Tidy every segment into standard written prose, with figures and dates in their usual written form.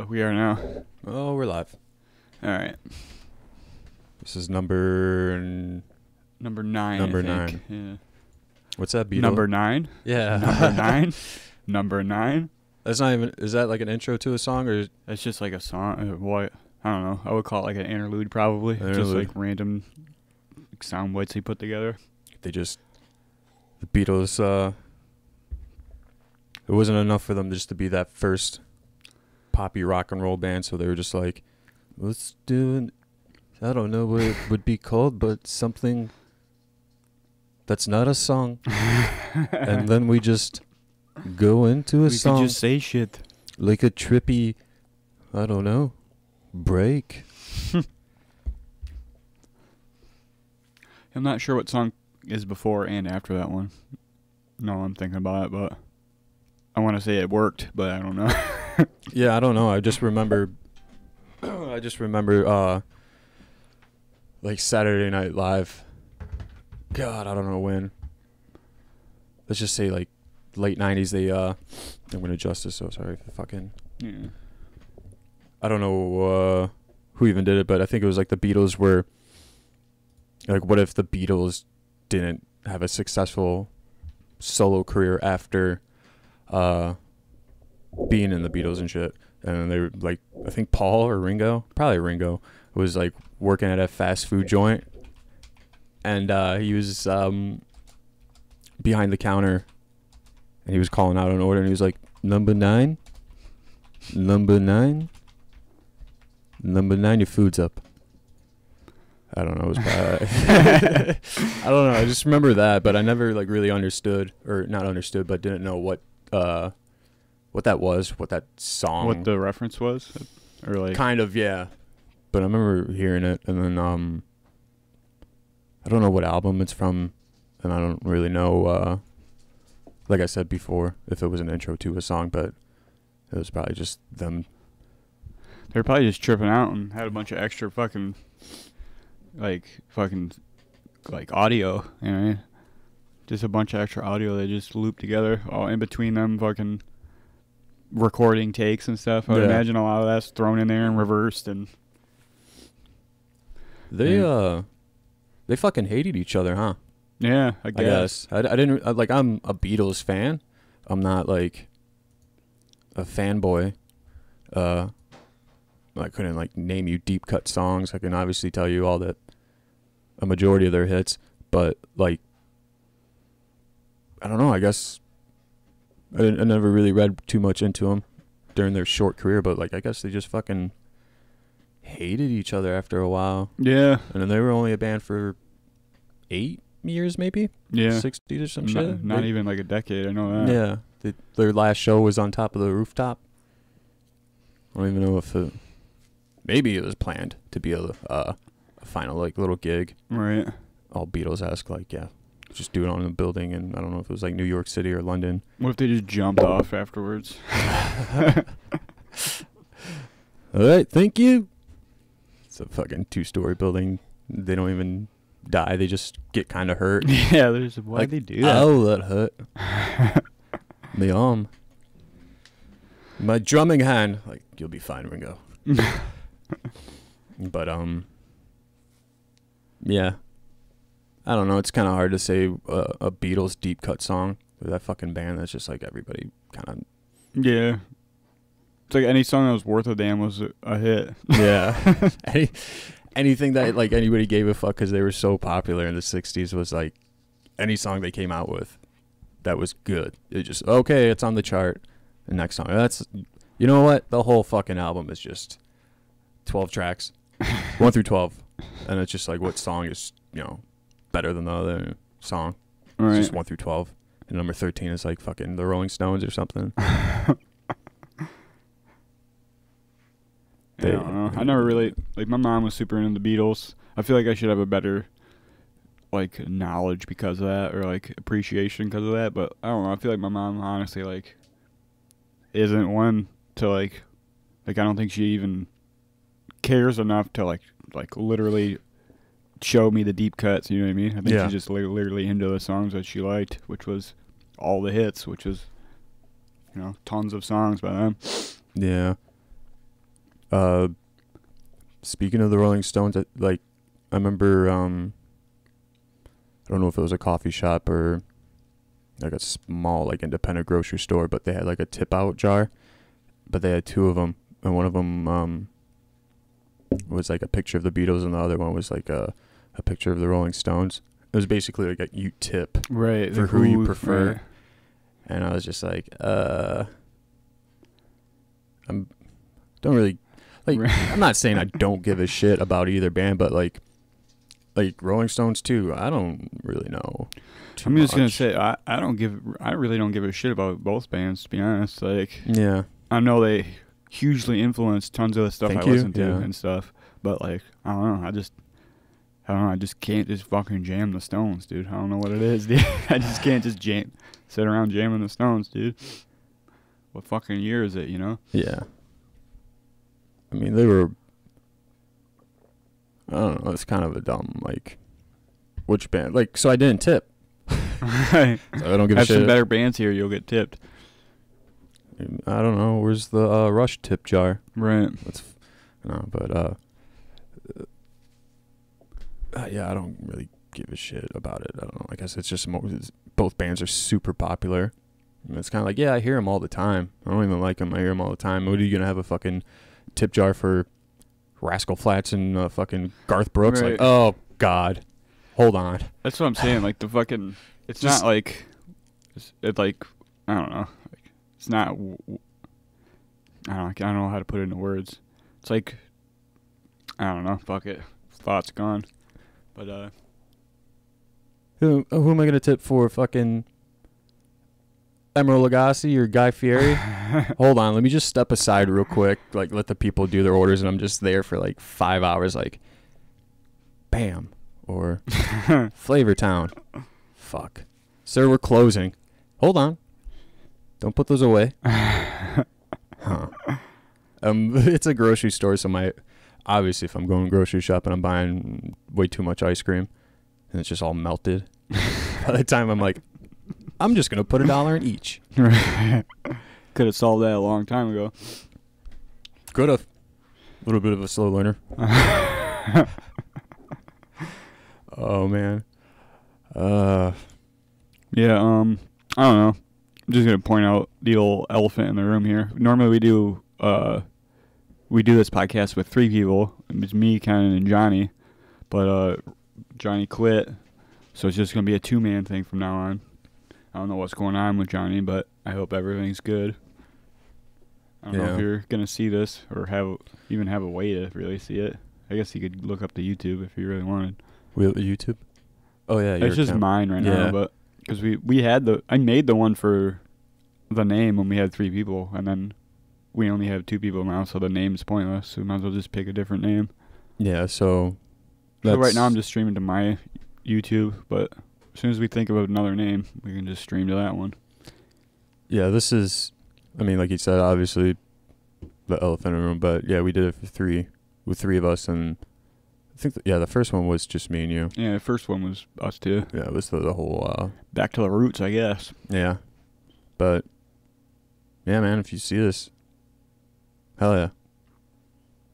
we are now. Oh, we're live. All right. This is number... Number 9. Number I think. 9. Yeah. What's that, Beatle? Number 9? Yeah. Number 9? Number 9? That's not even... Is that like an intro to a song, or... That's just like a song. What? I don't know. I would call it like an interlude, probably. Just Interlude. like random sound bites he put together. They just... The Beatles, it wasn't enough for them just to be that first poppy rock and roll band, so they were just like, let's do an... I don't know what it would be called, but something that's not a song. And then we just go into a song. We could just say shit. Like a trippy, I don't know, break. I'm not sure what song is before and after that one. No, I'm thinking about it, but I want to say it worked, but I don't know. Yeah, I don't know. I just remember, like Saturday Night Live. God, I don't know when. Let's just say like late 90s. I'm gonna adjust this. So sorry for fucking. Yeah. I don't know who even did it, but I think it was like the Beatles were. Like, what if the Beatles didn't have a successful solo career after being in the Beatles and shit? And they were like, I think Paul or Ringo, probably Ringo, was like working at a fast food joint, and he was behind the counter, and he was calling out an order, and he was like, number 9, number 9, number 9, your food's up. I don't know. It was bad. I don't know. I just remember that, but I never like really understood, or not understood, but didn't know what that was, what that song, What the reference was? Or like... kind of, yeah. But I remember hearing it, and then I don't know what album it's from, and I don't really know. Like I said before, if it was an intro to a song, but it was probably just them. They're probably just tripping out and had a bunch of extra fucking audio, you know? Just a bunch of extra audio they just looped together, all in between them fucking recording takes and stuff. I would Yeah. imagine a lot of that's thrown in there and reversed, and They fucking hated each other, huh? yeah, I I guess. guess. I didn't like. I'm a Beatles fan. I'm not like a fanboy. I couldn't like name you deep cut songs. I can obviously tell you a majority of their hits, but like, I don't know. I guess I never really read too much into them during their short career, but like, I guess they just fucking hated each other after a while. Yeah, And then they were only a band for 8 years, maybe? yeah. 60s or some shit? Not even like a decade, I know that. Yeah. Their last show was on top of the rooftop. I don't even know if maybe it was planned to be a final like little gig. Right. All Beatles-esque, like, yeah. Just do it on the building, and I don't know if it was like New York City or London. What if they just jumped off afterwards? All right, thank you. It's a fucking 2-story building. They don't even die. They just get kind of hurt. Yeah, why'd Like, they do that? Oh, that hurt. My arm. My drumming hand. Like, you'll be fine, Ringo. But, yeah. I don't know. It's kind of hard to say a Beatles deep cut song with that fucking band. That's just like everybody kind of. Yeah. It's like any song that was worth a damn was a hit. Yeah. Anything that like anybody gave a fuck because they were so popular in the 60s was like any song they came out with that was good. It just, okay, it's on the chart. The next song. That's, you know what? The whole fucking album is just 12 tracks, 1 through 12. And it's just like what song is, better than the other song. Right. It's just 1 through 12. And number 13 is like fucking the Rolling Stones or something. I don't know. I never really, like, my mom was super into the Beatles. I feel like I should have a better, like, knowledge because of that, or, like, appreciation because of that, but I don't know. I feel like my mom, honestly, like, isn't one to, like, I don't think she even cares enough to, like literally show me the deep cuts, you know what I mean? I think Yeah. she's just literally into the songs that she liked, which was all the hits, which was, tons of songs by them. Yeah. Speaking of the Rolling Stones, I remember, I don't know if it was a coffee shop or like a small, like, independent grocery store, but they had like a tip out jar, but they had two of them, and one of them was like a picture of the Beatles, and the other one was like a picture of the Rolling Stones. It was basically like a you tip Right. for who you prefer. Right. And I was just like, don't really, like, I'm not saying I don't give a shit about either band, but like Rolling Stones too, I don't really know too I'm just gonna much. say I really don't give a shit about both bands, to be honest. Like, Yeah. I know they hugely influenced tons of the stuff Thank I you. listen to Yeah. and stuff, but like, I don't know, I just can't just fucking jam the Stones, dude. I don't know what it is, dude. I just can't just sit around jamming the Stones, dude. What fucking year is it, you know? Yeah. I mean, they were, I don't know, it's kind of a dumb, like, which band? Like, so I didn't tip. Right. So I don't give a Have shit. some better bands here, you'll get tipped. I don't know. Where's the Rush tip jar? Right. Yeah, I don't really give a shit about it. I don't know. I guess it's just both bands are super popular. And it's kind of like, yeah, I hear them all the time. I don't even like them. I hear them all the time. What are you gonna have a fucking tip jar for? Rascal Flatts and fucking Garth Brooks? Right. Like, oh God, hold on. That's what I'm saying. Like, the fucking, it's Just- not like, it like, I don't know. Like, it's not, I don't know how to put it into words. It's like, I don't know. Fuck it. Thought's gone. But, Who am I gonna tip for? Fucking Emeril Lagasse or Guy Fieri? Hold on, let me just step aside real quick. Like, let the people do their orders, and I'm just there for like 5 hours. Like, bam, or Flavor Town. Fuck, sir, we're closing. Hold on, don't put those away. Huh. It's a grocery store, so obviously if I'm going grocery shopping, I'm buying way too much ice cream, and it's just all melted. By the time I'm like, I'm just gonna put $1 in each. could have solved that a long time ago. Could have. A little bit of a slow learner. Oh man. Yeah, I don't know. I'm just gonna point out the old elephant in the room here. Normally we do this podcast with 3 people. It's me, Ken, and Johnny. But Johnny quit, so it's just gonna be a 2-man thing from now on. I don't know what's going on with Johnny, but I hope everything's good. I don't know if you're gonna see this or even have a way to really see it. I guess you could look up the YouTube if you really wanted. YouTube? Oh yeah, It's just mine right now, but because I made the one for the name when we had 3 people, and then we only have 2 people now, so the name's pointless. So we might as well just pick a different name. Yeah, so right now I'm just streaming to my YouTube, but as soon as we think of another name, we can just stream to that one. Yeah, this is, I mean, like you said, obviously the elephant in the room, but yeah, we did it with 3 of us, and I think the first one was just me and you. Yeah, the first one was us 2. Yeah, it was the whole Back to the roots, I guess. yeah. But yeah, man, if you see this, hell yeah.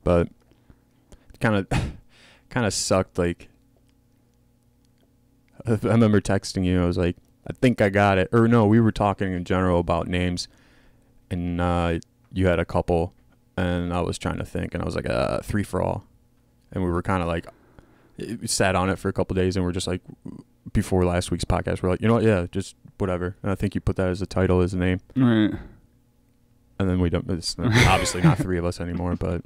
But kind of sucked. Like, I remember texting you. I was like, I think I got it. Or no, we were talking in general about names, and you had a couple, and I was trying to think, and I was like, 3 for All, and we were kind of like, we sat on it for a couple days, and we're just like, before last week's podcast, we're like, you know what, yeah, just whatever. And I think you put that as a title, as a name. Right. And then we don't, it's obviously not 3 of us anymore, but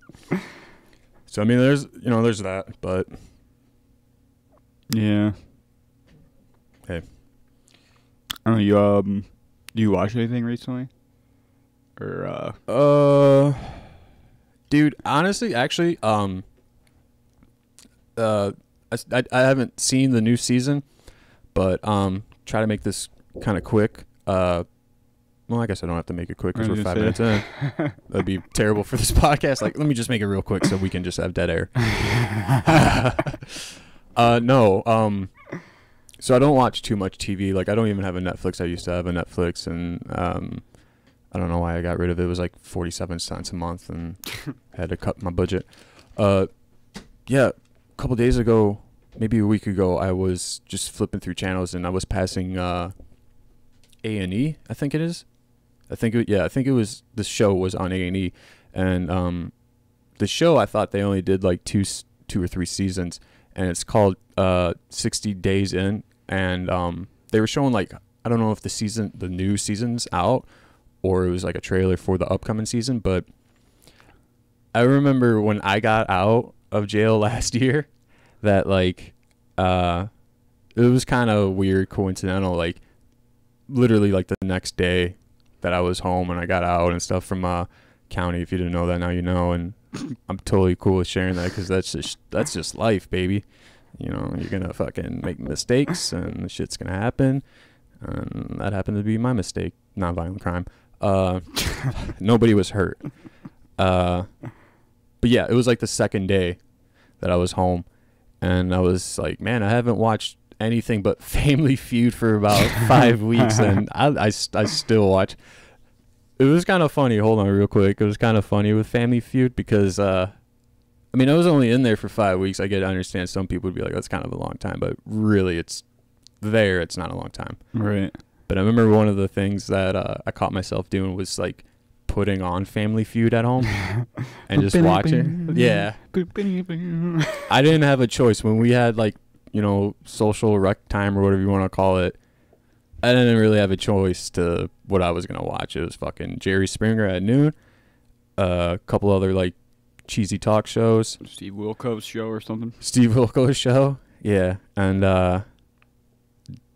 so I mean, there's that, but Yeah. Hey. I don't know, do you watch anything recently? Or dude, honestly, actually, I haven't seen the new season, but try to make this kind of quick. Well, I guess I don't have to make it quick because we're 5 minutes in. That'd be terrible for this podcast. Like, let me just make it real quick so we can just have dead air. No. So I don't watch too much TV. Like, I don't even have a Netflix. I used to have a Netflix, and I don't know why I got rid of it. It was like 47 cents a month and had to cut my budget. Yeah, a couple days ago, maybe a week ago, I was just flipping through channels and I was passing A&E, I think it is. I think it was, the show was on A&E, and the show, I thought they only did like two or three seasons, and it's called 60 Days In, and they were showing like, I don't know if the new season's out or it was like a trailer for the upcoming season, but I remember when I got out of jail last year that like it was kind of weird, coincidental, like literally like the next day that I was home and I got out and stuff from county. If you didn't know that, now you know, and I'm totally cool with sharing that because that's just life, baby. You know, you're gonna fucking make mistakes and shit's gonna happen, and that happened to be my mistake. Non-violent crime. Nobody was hurt. But yeah, it was like the second day that I was home, and I was like, man, I haven't watched anything but Family Feud for about 5 weeks, and I still watch. It was kind of funny. Hold on real quick. It was kind of funny with Family Feud because, I mean, I was only in there for 5 weeks. I get to understand some people would be like, that's kind of a long time, but really it's not a long time. Right. But I remember one of the things that I caught myself doing was like putting on Family Feud at home and just watching. Yeah. I didn't have a choice when we had like, you know, social rec time or whatever you want to call it. I didn't really have a choice to what I was going to watch. It was fucking Jerry Springer at noon, a couple other like cheesy talk shows. Steve Wilkos show or something. Steve Wilkos show. Yeah. And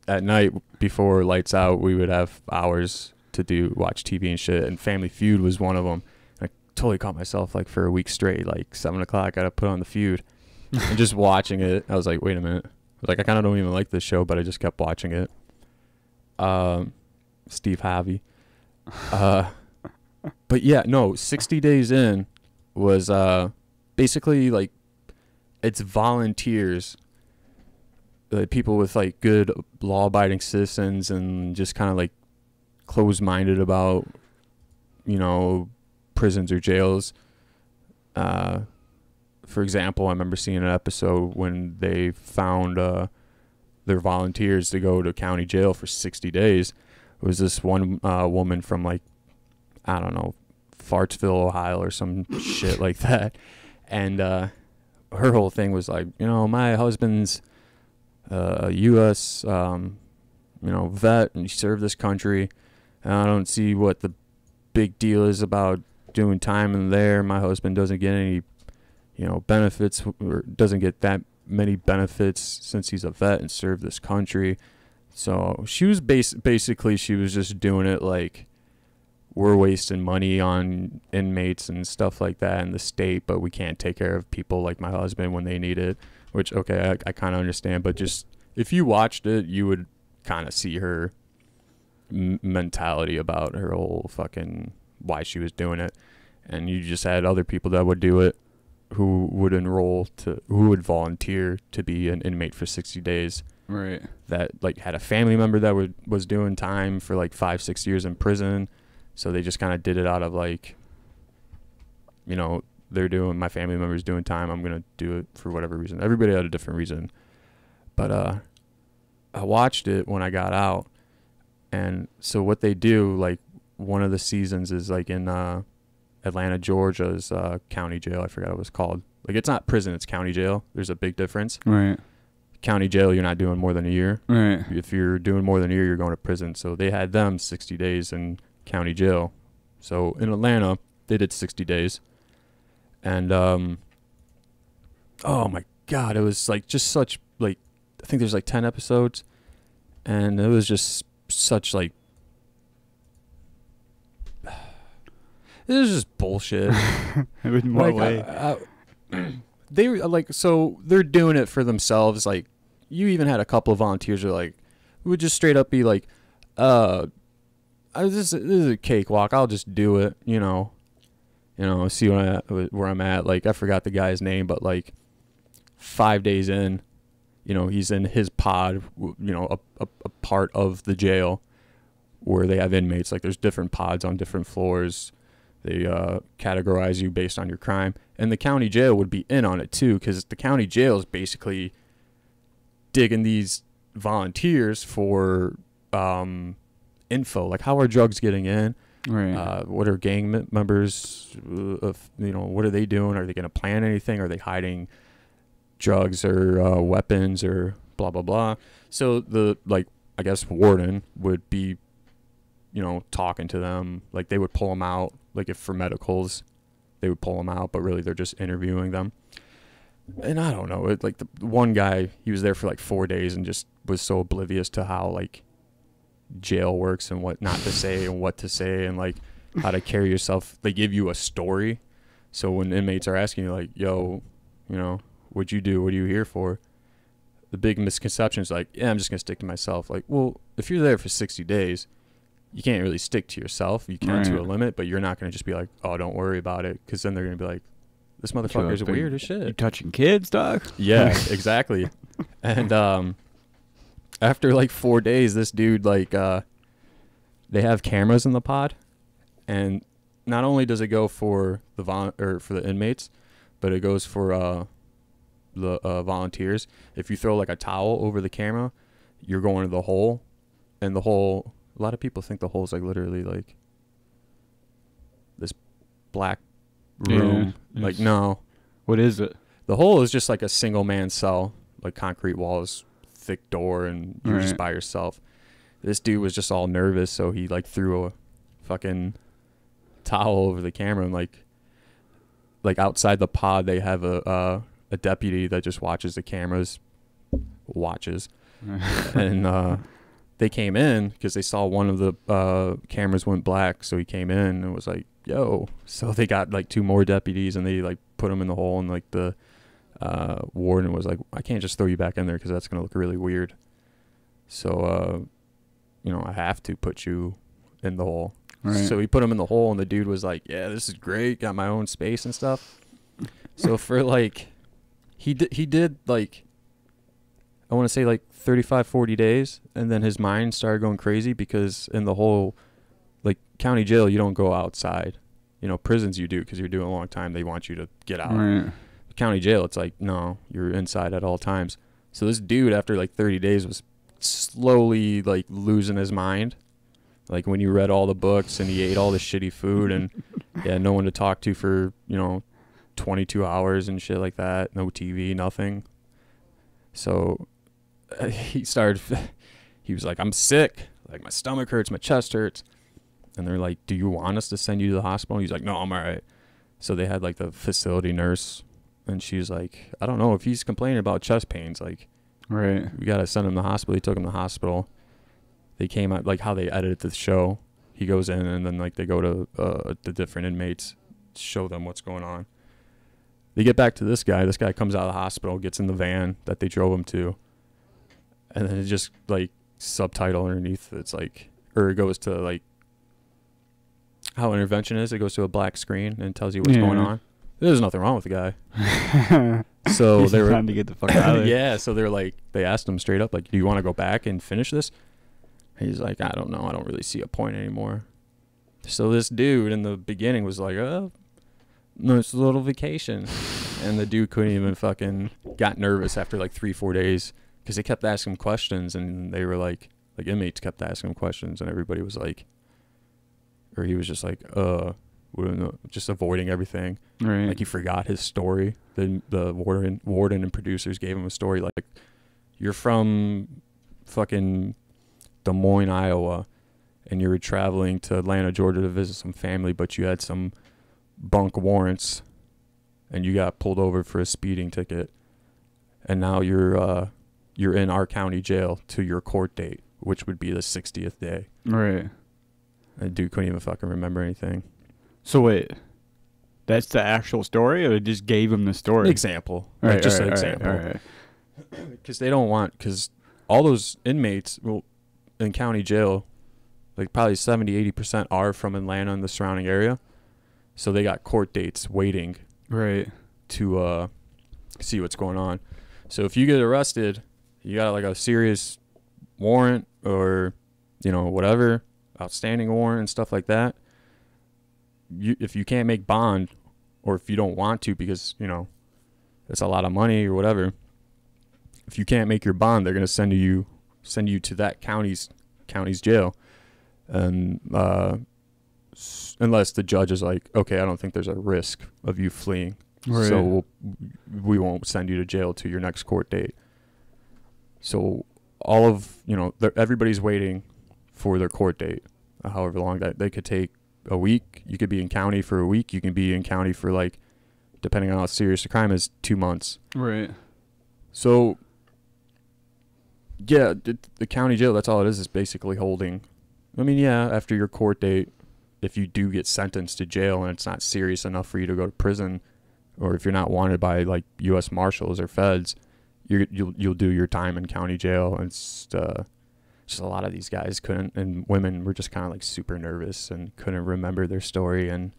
at night before lights out, we would have hours to watch TV and shit. And Family Feud was one of them. I totally caught myself like for a week straight, like 7 o'clock, I got to put on the Feud. And just watching it, I was like, wait a minute. I was like, I kind of don't even like this show, but I just kept watching it. Steve Harvey. But yeah, no, 60 Days In was basically like, it's volunteers, people with like good law-abiding citizens and just kind of like closed-minded about, you know, prisons or jails. For example, I remember seeing an episode when they found their volunteers to go to county jail for 60 days. It was this one woman from like, I don't know, Fartsville, Ohio or some shit like that. And her whole thing was like, you know, my husband's a U.S., you know, vet, and he served this country. And I don't see what the big deal is about doing time in there. My husband doesn't get any, you know, benefits, or doesn't get that many benefits since he's a vet and served this country. So she was basically she was just doing it like, we're wasting money on inmates and stuff like that in the state, but we can't take care of people like my husband when they need it, which, okay, I kind of understand, but just if you watched it, you would kind of see her mentality about her whole fucking why she was doing it. And you just had other people that would do it, who would volunteer to be an inmate for 60 days. Right. That like had a family member that was doing time for like 5-6 years in prison. So they just kind of did it out of like, you know, my family member's doing time, I'm going to do it for whatever reason. Everybody had a different reason. But I watched it when I got out. And so what they do, like one of the seasons is like in Atlanta, Georgia's county jail. I forgot what it was called. Like it's not prison, it's county jail. There's a big difference. Right. County jail, you're not doing more than a year. Right. If you're doing more than a year, you're going to prison. So they had them 60 days in county jail. So in Atlanta, they did 60 days. And oh my God, it was like just such like, I think there's like 10 episodes, and it was just such like, it was just bullshit. In what way? They like, so they're doing it for themselves. Like, you even had a couple of volunteers who like would just straight up be like, this is a cakewalk, I'll just do it, you know, see where I'm at. Like, I forgot the guy's name, but like 5 days in, you know, he's in his pod, you know, a part of the jail where they have inmates. Like there's different pods on different floors. They categorize you based on your crime. And the county jail would be in on it too, because the county jail is basically digging these volunteers for info. Like, how are drugs getting in? Right. What are gang members, what are they doing? Are they going to plan anything? Are they hiding drugs or weapons or blah, blah, blah? So the, like, I guess warden would be, talking to them. Like, they would pull them out. Like, if for medicals, they would pull them out, but really they're just interviewing them. And I don't know. Like, the one guy, he was there for like 4 days and just was so oblivious to how, like, jail works and what not to say and what to say and, like, how to carry yourself. They give you a story. So when inmates are asking you, like, yo, what'd you do? What are you here for? The big misconception is like, yeah, I'm just going to stick to myself. Like, well, if you're there for 60 days, you can't really stick to yourself. You can to a limit, but you're not going to just be like, oh, don't worry about it. Because then they're going to be like, this motherfucker's weird as shit. You touching kids, dog? Yeah, exactly. And after like 4 days, this dude, like, they have cameras in the pod. And not only does it go for the inmates, but it goes for the volunteers. If you throw like a towel over the camera, you're going to the hole. And the hole, a lot of people think the hole is like literally like this black room. Yeah, like, no. What is it? The hole is just like a single man cell, like concrete walls, thick door, and you're just by yourself. This dude was just all nervous, so he like threw a fucking towel over the camera, and like outside the pod they have a deputy that just watches the cameras, and they came in because they saw one of the cameras went black, so he came in and was like, yo. So they got like 2 more deputies and they like put him in the hole, and like the warden was like, I can't just throw you back in there because that's gonna look really weird, so I have to put you in the hole. Right. So he put him in the hole, and the dude was like, yeah, this is great, got my own space and stuff. So for like he did like, I want to say like 35, 40 days, and then his mind started going crazy because in the whole, like, county jail, you don't go outside. Prisons you do because you're doing a long time. They want you to get out. Right. County jail, it's like, no, you're inside at all times. So this dude, after like 30 days, was slowly like losing his mind. Like when you read all the books and he ate all the shitty food and he had no one to talk to for, 22 hours and shit like that. No TV, nothing. So he was like, I'm sick. Like, my stomach hurts, my chest hurts. And they're like, do you want us to send you to the hospital? He's like, no, I'm all right. So they had like the facility nurse, and she's like, I don't know if he's complaining about chest pains. Like, right, we got to send him to the hospital. He took him to the hospital. They came out, like how they edited the show. He goes in, and then like they go to the different inmates, show them what's going on. They get back to this guy. This guy comes out of the hospital, gets in the van that they drove him to, and then it just like subtitle underneath. It's like, or it goes to like how intervention is. It goes to a black screen and tells you what's going on. There's nothing wrong with the guy. So they were trying to get the fuck out of there. Yeah. So they're like, they asked him straight up, like, do you want to go back and finish this? He's like, I don't know. I don't really see a point anymore. So this dude in the beginning was like, oh, no, it's a little vacation. And the dude couldn't even got nervous after like 3-4 days because they kept asking him questions, and they were like inmates kept asking him questions, and everybody was like, or he was just like, just avoiding everything. Right. Like he forgot his story. The warden and producers gave him a story like, you're from fucking Des Moines, Iowa, and you were traveling to Atlanta, Georgia to visit some family, but you had some bunk warrants and you got pulled over for a speeding ticket, and now you're in our county jail to your court date, which would be the 60th day. Right. And dude couldn't even fucking remember anything. So wait, that's the actual story, or they just gave him the story? Example. Right, just an example. Right. Because they don't want, because all those inmates in county jail, like probably 70-80% are from Atlanta and the surrounding area. So they got court dates waiting, right, to see what's going on. So if you get arrested, you got like a serious warrant or whatever, outstanding warrant and stuff like that, if you can't make bond, or if you don't want to because, you know, it's a lot of money or whatever, if you can't make your bond, they're going to send you to that county's jail. And unless the judge is like, okay, I don't think there's a risk of you fleeing, Right. so we won't send you to jail to your next court date. So all of, you know, everybody's waiting for their court date, however long that they could take. A week, you could be in county for a week. You can be in county for, like, depending on how serious the crime is, 2 months. Right. So, yeah, the county jail, that's all it is basically holding. I mean, yeah, after your court date, if you do get sentenced to jail and it's not serious enough for you to go to prison, or if you're not wanted by, like, U.S. Marshals or feds, you'll do your time in county jail. And it's just a lot of these guys couldn't, and women were just kind of, like, super nervous and couldn't remember their story, and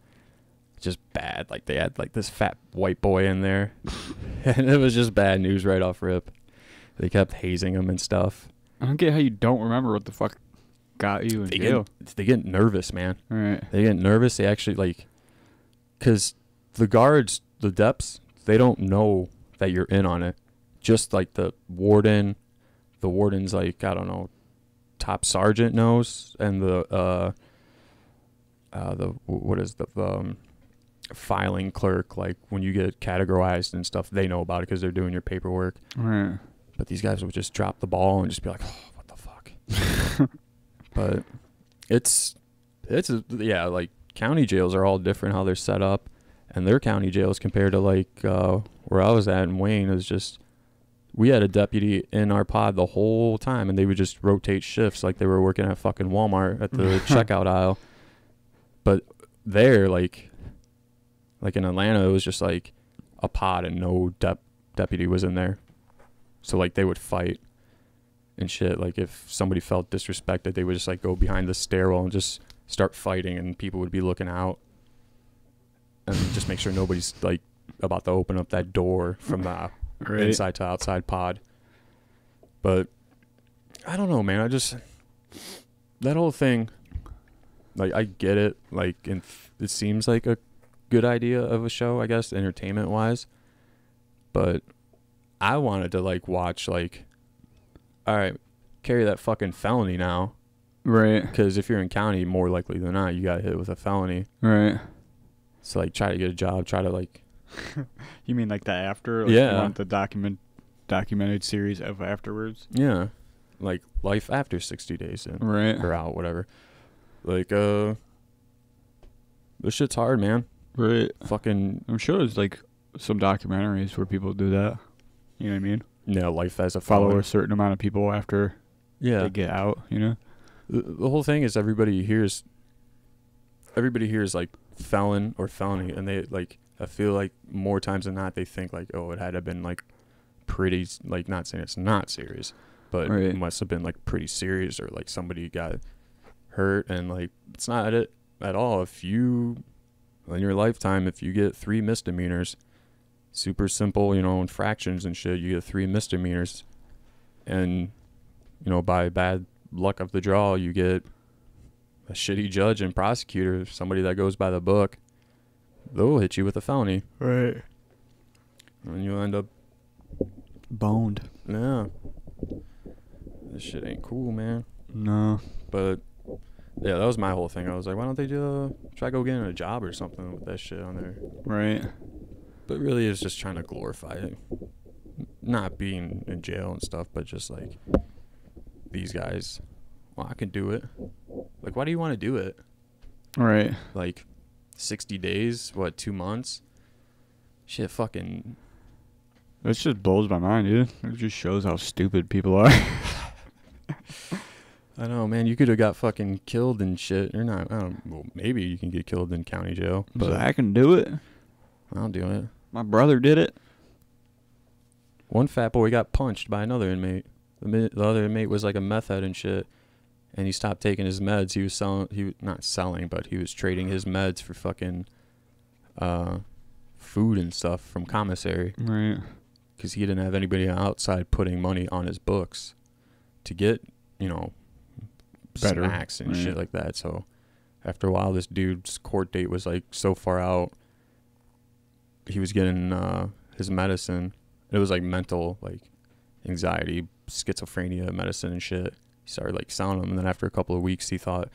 just bad. Like, they had, like, this fat white boy in there, and it was just bad news right off rip. They kept hazing him and stuff. I don't get how you don't remember what the fuck got you in jail. They get nervous, man. Right. They get nervous. They actually, like, because the guards, the deps, they don't know that you're in on it. Just like the warden's, like, I don't know, top sergeant knows, and the filing clerk, like, when you get categorized and stuff, they know about it because they're doing your paperwork. Right. But these guys would just drop the ball and just be like, oh, what the fuck. But it's yeah, like, county jails are all different how they're set up, and their county jails compared to, like, where I was at in Wayne is just, we had a deputy in our pod the whole time, and they would just rotate shifts like they were working at fucking Walmart at the checkout aisle. But there, like in Atlanta, it was just like a pod and no deputy was in there. So, like, they would fight and shit. Like, if somebody felt disrespected, they would just, like, go behind the stairwell and just start fighting, and people would be looking out and just make sure nobody's, like, about to open up that door from the Right. inside to outside pod. But I don't know, man. That whole thing, like, I get it. Like, it seems like a good idea of a show, I guess, entertainment wise. But I wanted to, like, watch, like, all right, carry that fucking felony now. Right. Because if you're in county, more likely than not, you got hit with a felony. Right. So, like, try to get a job, try to, like... You mean like the after? Like, Yeah. You want the documented series of afterwards? Yeah. Like, life after 60 days in. Right. Or out, whatever. Like, this shit's hard, man. Right. Fucking... I'm sure there's, like, some documentaries where people do that. You know what I mean? Yeah, life as a Follow felon. a certain amount of people after Yeah. they get out, you know? The whole thing is everybody hears, like, felon or felony, and they, like, I feel like more times than not they think, like, oh, it had to have been, like, pretty, like, not saying it's not serious, but Right. it must have been, like, pretty serious, or, like, somebody got hurt, and, like, it's not it at all. If you, in your lifetime, if you get 3 misdemeanors, super simple, you know, infractions and shit, you get 3 misdemeanors, and, you know, by bad luck of the draw, you get a shitty judge and prosecutor, somebody that goes by the book, they'll hit you with a felony. Right. And you'll end up... Boned. Yeah. This shit ain't cool, man. No. But, yeah, that was my whole thing. I was like, why don't they try go getting a job or something with that shit on there? Right. But really, it's just trying to glorify it. Not being in jail and stuff, but just, like, these guys, well, I can do it. Like, why do you want to do it? Right. Like, 60 days, 2 months? Shit, fucking... That just blows my mind, dude. It just shows how stupid people are. I know, man. You could have got fucking killed and shit. Or not. I don't. Well, maybe you can get killed in county jail, But but I can do it. I'll do it. My brother did it. One fat boy got punched by another inmate. The other inmate was like a meth head and shit, and he stopped taking his meds. He was selling. He was not selling, but he was trading his meds for fucking food and stuff from commissary. Right. Because he didn't have anybody outside putting money on his books to get, you know, better. smacks and Right. shit like that. So after a while, this dude's court date was like so far out. He was getting his medicine. It was like mental, like anxiety, schizophrenia medicine and shit. He started like selling them, and then after a couple of weeks, he thought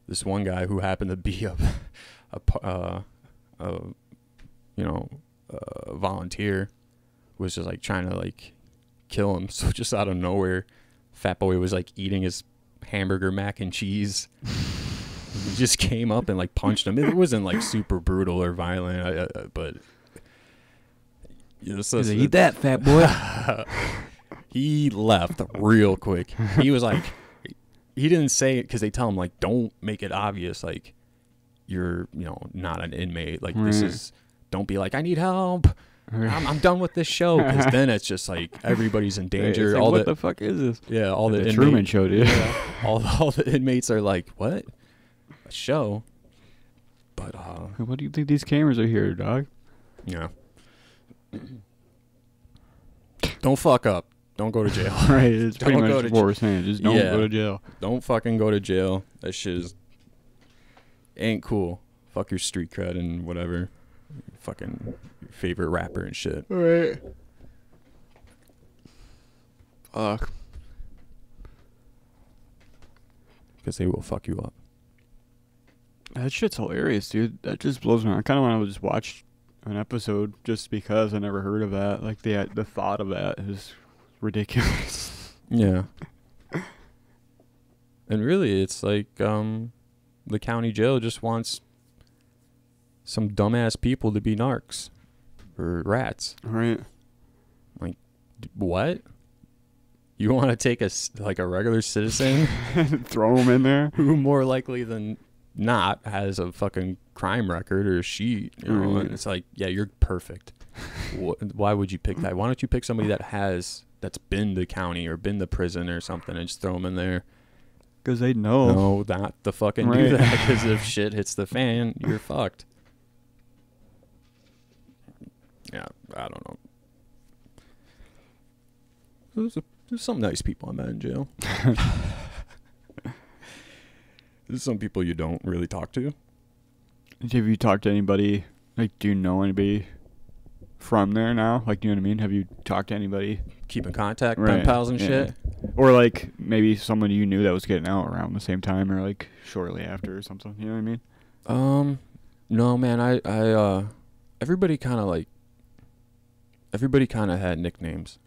this one guy who happened to be a volunteer was just like trying to like kill him. So just out of nowhere, Fat Boy was like eating his hamburger mac and cheese. He just came up and like punched him. It wasn't like super brutal or violent, but you know, so Eat that, fat boy. he left real quick. He was like, he didn't say it because they tell him like, don't make it obvious like you're, you know, not an inmate. Like this is, don't be like, I need help. I'm done with this show, because then it's just like everybody's in danger. Like, all what the fuck is this? Yeah, all the Truman Show, dude. Yeah, all the inmates are like, what? A show? But What do you think these cameras are here, dog? yeah. Don't fuck up. Don't go to jail. Right, it's pretty Don't go much to what we're saying. Just don't Yeah. go to jail. Don't fucking go to jail. That shit ain't cool. Fuck your street cred and whatever. Fucking your favorite rapper and shit. Right. Fuck. Because they will fuck you up. That shit's hilarious, dude. That just blows me. I kind of want to just watch an episode just because I never heard of that. Like the thought of that is ridiculous. Yeah. And really, it's like the county jail just wants some dumbass people to be narcs or rats. Right. What? You want to take a regular citizen Throw them in there. who more likely than not has a fucking crime record or sheet, you know? Right. And it's like, yeah, you're perfect. Why would you pick that? Why don't you pick somebody that's been to county or been to prison or something and just throw them in there? Because they know. No, not to fucking do Right. that, because if shit hits the fan, you're fucked. Yeah, I don't know. There's some nice people I met in jail. There's some people you don't really talk to. Have you talked to anybody? Like, do you know anybody from there now? Like, do you know what I mean? Have you talked to anybody? Keep in contact, Right, pen pals and yeah. shit. Or, like, maybe someone you knew that was getting out around the same time or, like, shortly after or something. You know what I mean? No, man, I everybody kind of had nicknames.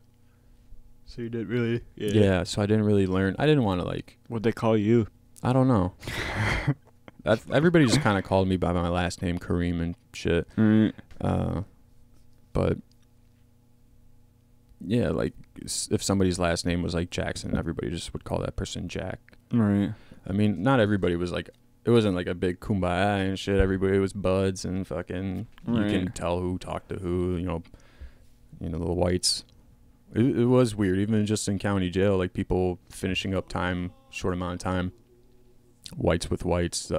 So you didn't really... Yeah, so I didn't really learn. I didn't want to, like, What'd they call you? I don't know. Everybody just kind of called me by my last name, Kareem and shit. Right. But yeah, like if somebody's last name was like Jackson, everybody just would call that person Jack. Right. I mean, not everybody was like, it wasn't like a big kumbaya and shit. Everybody was buds and fucking, you can Right. tell who talked to who, you know, the whites. It was weird, even just in county jail, like people finishing up time, short amount of time, whites with whites,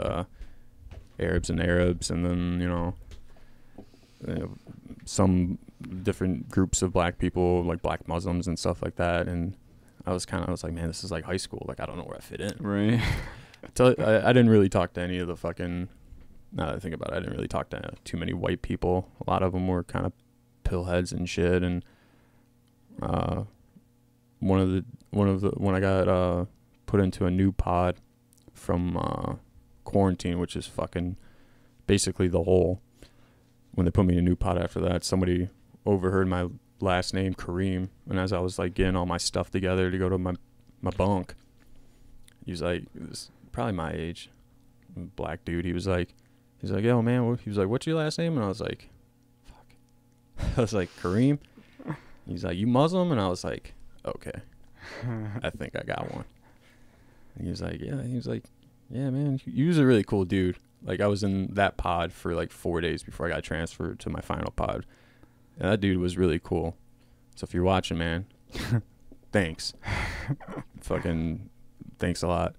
Arabs and Arabs, and then, you know, some different groups of black people, like black Muslims and stuff like that. And I was like, man, this is like high school. Like, I don't know where I fit in. Right. So I didn't really talk to any of the fucking, now that I think about it, I didn't really talk to too many white people. A lot of them were kind of pillheads and shit. And when I got put into a new pod from quarantine, which is fucking basically the hole. When they put me in a new pod after that, somebody overheard my last name, Kareem, and as I was like getting all my stuff together to go to my bunk, he was like, this probably my age, black dude. He's like, yo man, he was like, what's your last name? And I was like, fuck. I was like, Kareem. He's like, you Muslim? And I was like, okay, I think I got one. And he was like, yeah. He was like, yeah, man, you was a really cool dude. Like, I was in that pod for like 4 days before I got transferred to my final pod. And that dude was really cool. So if you're watching, man, thanks. Fucking thanks a lot.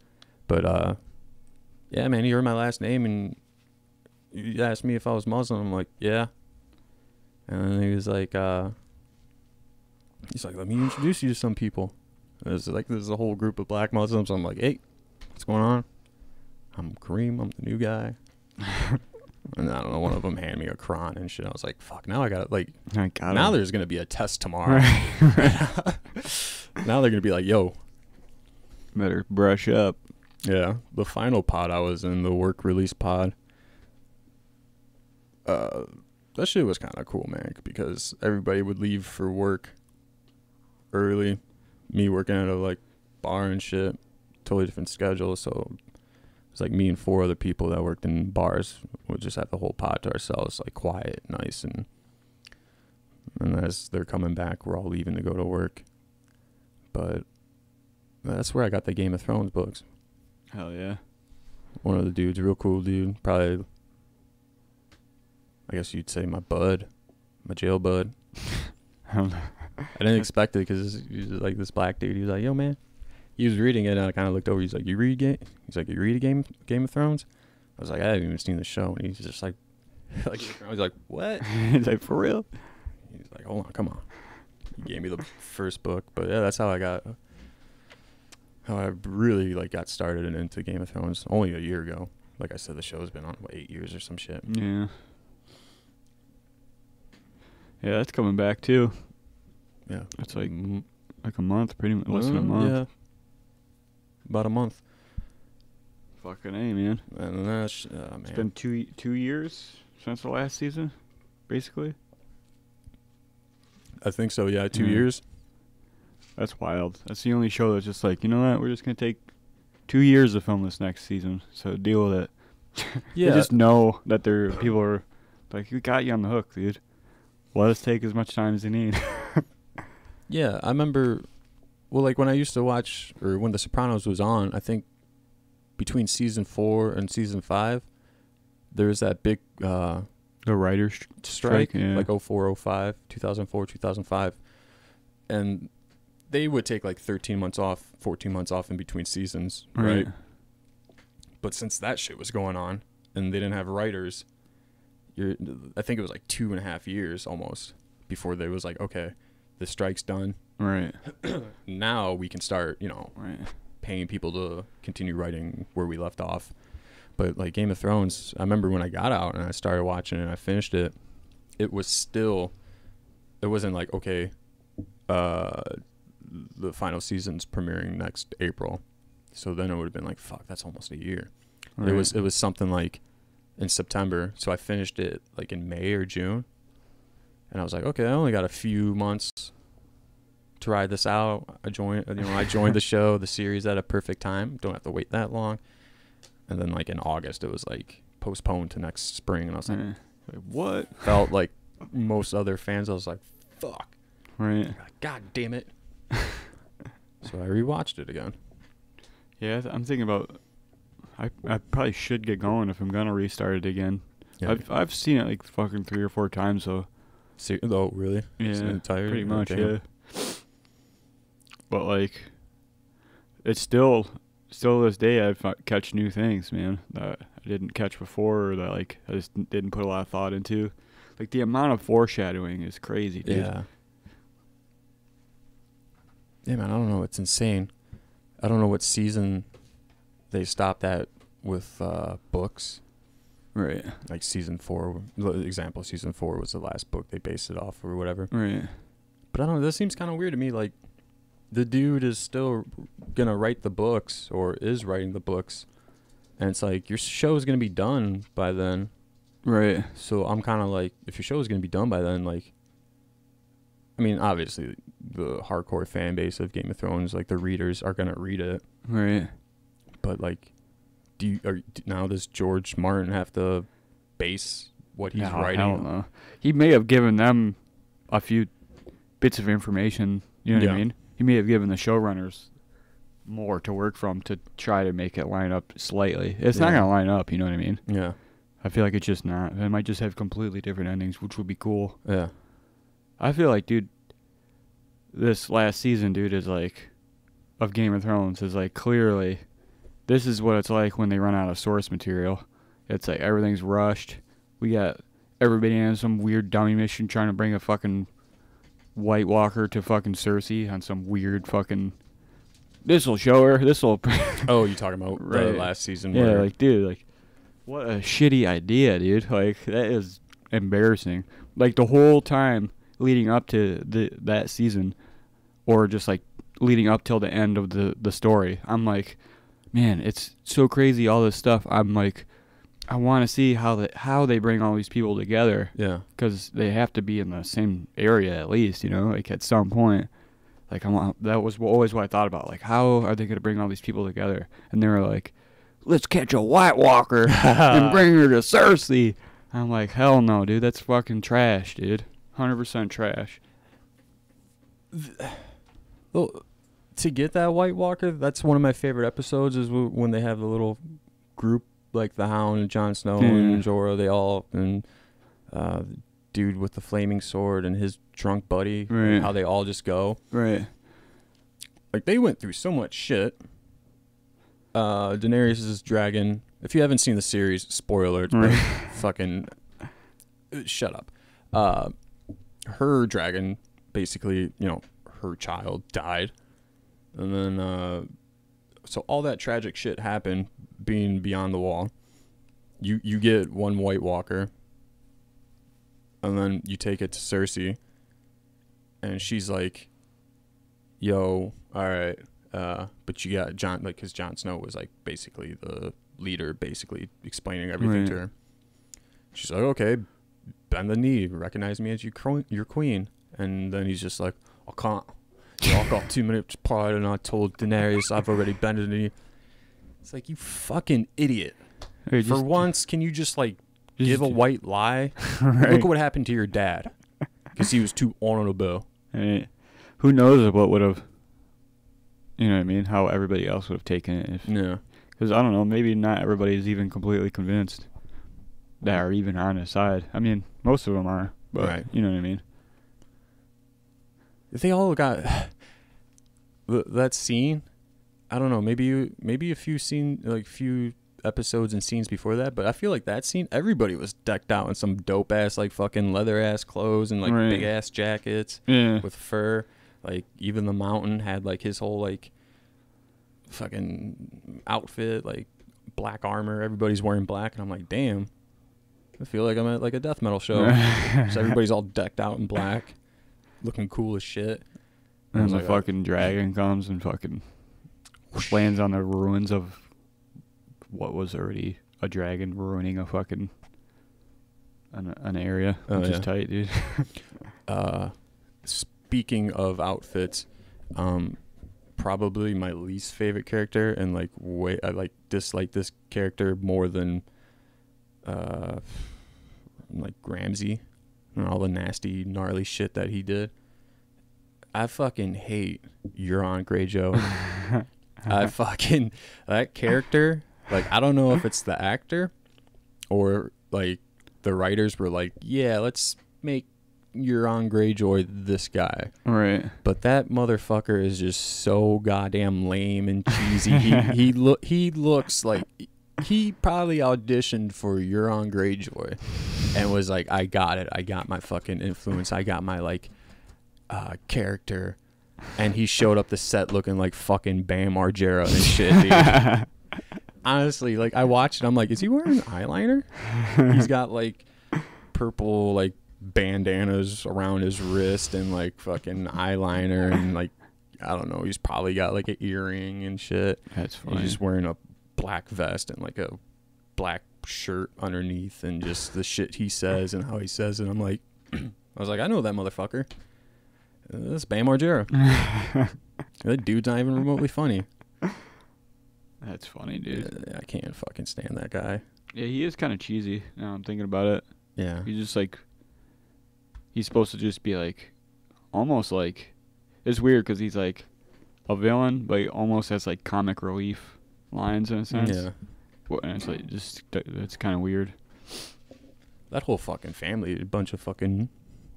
But, yeah, man, he heard my last name and he asked me if I was Muslim. I'm like, yeah. And then he was like, let me introduce you to some people. And there's a whole group of black Muslims. I'm like, hey, what's going on? I'm Kareem. I'm the new guy. And I don't know, one of them handed me a cron and shit. I was like, fuck, now I got to, like, now there's going to be a test tomorrow. Right. Now they're going to be like, yo. Better brush up. Yeah, the final pod I was in, the work release pod. That shit was kind of cool, man, because everybody would leave for work early. Me working at a, like, bar and shit. Totally different schedule, so it's like me and 4 other people that worked in bars would just have the whole pod to ourselves, like quiet, nice, and as they're coming back, we're all leaving to go to work. But that's where I got the Game of Thrones books. Hell yeah. One of the dudes, real cool dude, probably, I guess you'd say my jail bud. I didn't expect it because he's like this black dude. He was like, yo, man. He was reading it, and I kind of looked over. He's like, you read Game of Thrones? I was like, I haven't even seen the show. And he's just like I was like, what? He's like, for real? He's like, hold on, come on. He gave me the first book. But yeah, that's how I really like got started and into Game of Thrones only a year ago. Like I said, the show's been on, 8 years or some shit. Yeah. Yeah, that's coming back, too. Yeah. It's like a month, pretty much. Less than a month. Yeah. About a month. Fucking A, man. And that's, man. It's been 2 years since the last season, basically. I think so, yeah. 2 years. That's wild. That's the only show that's just like, you know what? We're just going to take 2 years to film this next season. So deal with it. Yeah. They just know that people are like, we got you on the hook, dude. Let us take as much time as you need. Yeah, I remember, well, like when I used to watch, or when The Sopranos was on, I think between season 4 and season 5, there was that big The writer's strike, yeah. like 04, 05, 2004, 2005. And they would take like 13 months off, 14 months off in between seasons, right? But since that shit was going on and they didn't have writers, I think it was like 2.5 years almost before they was like, okay, the strike's done. Right. Now we can start, paying people to continue writing where we left off. But like Game of Thrones, I remember when I got out and I started watching it and I finished it, it wasn't like, okay, the final season's premiering next April. So then it would have been like, fuck, that's almost a year. Right. It was something like in September. So I finished it like in May or June. And I was like, okay, I only got a few months to ride this out. I joined the show, the series at a perfect time. Don't have to wait that long. And then like in August, it was like postponed to next spring. And I was like, what? Felt like most other fans. I was like, fuck. Right. God damn it. So I rewatched it again. Yeah, I'm thinking about, I probably should get going if I'm going to restart it again. Yeah. I've seen it like fucking 3 or 4 times, so. Oh, really? Yeah, pretty much, yeah. But like, it's still to this day I catch new things, man, that I didn't catch before, or that like I just didn't put a lot of thought into. Like the amount of foreshadowing is crazy, dude. Yeah. Yeah, man, I don't know. It's insane. I don't know what season they stopped at with books. Right. Like season 4, season 4 was the last book they based it off or whatever. Right. But I don't know, this seems kind of weird to me. Like, the dude is still going to write the books or is writing the books. And it's like, your show is going to be done by then. Right. So I'm kind of like, if your show is going to be done by then, like, I mean, obviously, the hardcore fan base of Game of Thrones, like, the readers are going to read it. Right. But, like, now does George Martin have to base what he's writing? I don't know. He may have given them a few bits of information, you know what I mean? He may have given the showrunners more to work from to try to make it line up slightly. It's not going to line up, you know what I mean? Yeah. I feel like it's just not. It might just have completely different endings, which would be cool. Yeah. I feel like, dude, this last season, dude, is like, of Game of Thrones, is like clearly, this is what it's like when they run out of source material. It's like everything's rushed. We got everybody on some weird dummy mission trying to bring a fucking White Walker to fucking Cersei on some weird fucking this will show her. This will. Oh, you talking about the Right. last season? Yeah, where- like, dude, like, what a shitty idea, dude. Like, that is embarrassing. Like, the whole time leading up to that season, or just, like, leading up till the end of the story, I'm like, man, it's so crazy, all this stuff. I'm like, I want to see how they bring all these people together, yeah. because they have to be in the same area at least, you know, like, at some point. Like, that was always what I thought about. Like, how are they going to bring all these people together? And they were like, let's catch a White Walker and bring her to Cersei. I'm like, hell no, dude. That's fucking trash, dude. 100% trash. Well, to get that White Walker, that's one of my favorite episodes. Is when they have the little group, like the Hound and Jon Snow and Jorah. They all and the dude with the flaming sword and his drunk buddy. Right. How they all just go. Right. Like they went through so much shit. Daenerys' dragon. If you haven't seen the series, spoiler, but fucking shut up. Her dragon, basically, you know, her child died, and then so all that tragic shit happened. Being beyond the wall, you get one White Walker, and then you take it to Cersei, and she's like, "Yo, all right." But you got Jon, like, because Jon Snow was like basically the leader, basically explaining everything to her. She's like, okay, bend the knee, recognize me as your queen. And then he's just like, I can't. Y'all got 2 minutes prior, and I told Daenerys I've already bended the knee. It's like, you fucking idiot. Hey, For once, can you just like give a white lie? Right. Look at what happened to your dad, because he was too honorable. Hey, who knows what would have, you know what I mean, how everybody else would have taken it. Yeah. Because, I don't know, maybe not everybody is even completely convinced that are even on his side. I mean, most of them are, but Right. you know what I mean. They all got that scene. I don't know. Maybe a few episodes and scenes before that, but I feel like that scene, everybody was decked out in some dope ass, like, fucking leather ass clothes and like Right. big ass jackets Yeah. with fur. Like, even the Mountain had like his whole like fucking outfit, like black armor. Everybody's wearing black, and I'm like, damn. I feel like I'm at like a death metal show. So everybody's all decked out in black, looking cool as shit. And the like, fucking dragon comes and fucking lands on the ruins of what was already a dragon ruining a fucking an area, which is tight, dude. Speaking of outfits, probably my least favorite character, and like I dislike this character more than like Ramsay and all the nasty, gnarly shit that he did. I fucking hate Euron Greyjoy. I fucking, that character, like, I don't know if it's the actor or like the writers were like, yeah, let's make Euron Greyjoy this guy. Right. But that motherfucker is just so goddamn lame and cheesy. He looks like he probably auditioned for Euron Greyjoy and was like, I got it. I got my fucking influence. I got my like character. And he showed up the set looking like fucking Bam Margera and shit, dude. Honestly, like, I watched it, I'm like, is he wearing eyeliner? He's got like purple like bandanas around his wrist and like fucking eyeliner, and like, I don't know, he's probably got like an earring and shit. That's funny. He's just wearing a black vest and like a black shirt underneath, and just the shit he says and how he says it. I'm like, I was like, I know that motherfucker. That's Bam Margera. That dude's not even remotely funny. That's funny, dude. I can't fucking stand that guy. Yeah, he is kind of cheesy. Now I'm thinking about it. Yeah. He's just like, he's supposed to just be like, almost like, it's weird because he's like a villain, but he almost has like comic relief lines in a sense. Yeah. Well, and it's like, just, it's kind of weird. That whole fucking family, a bunch of fucking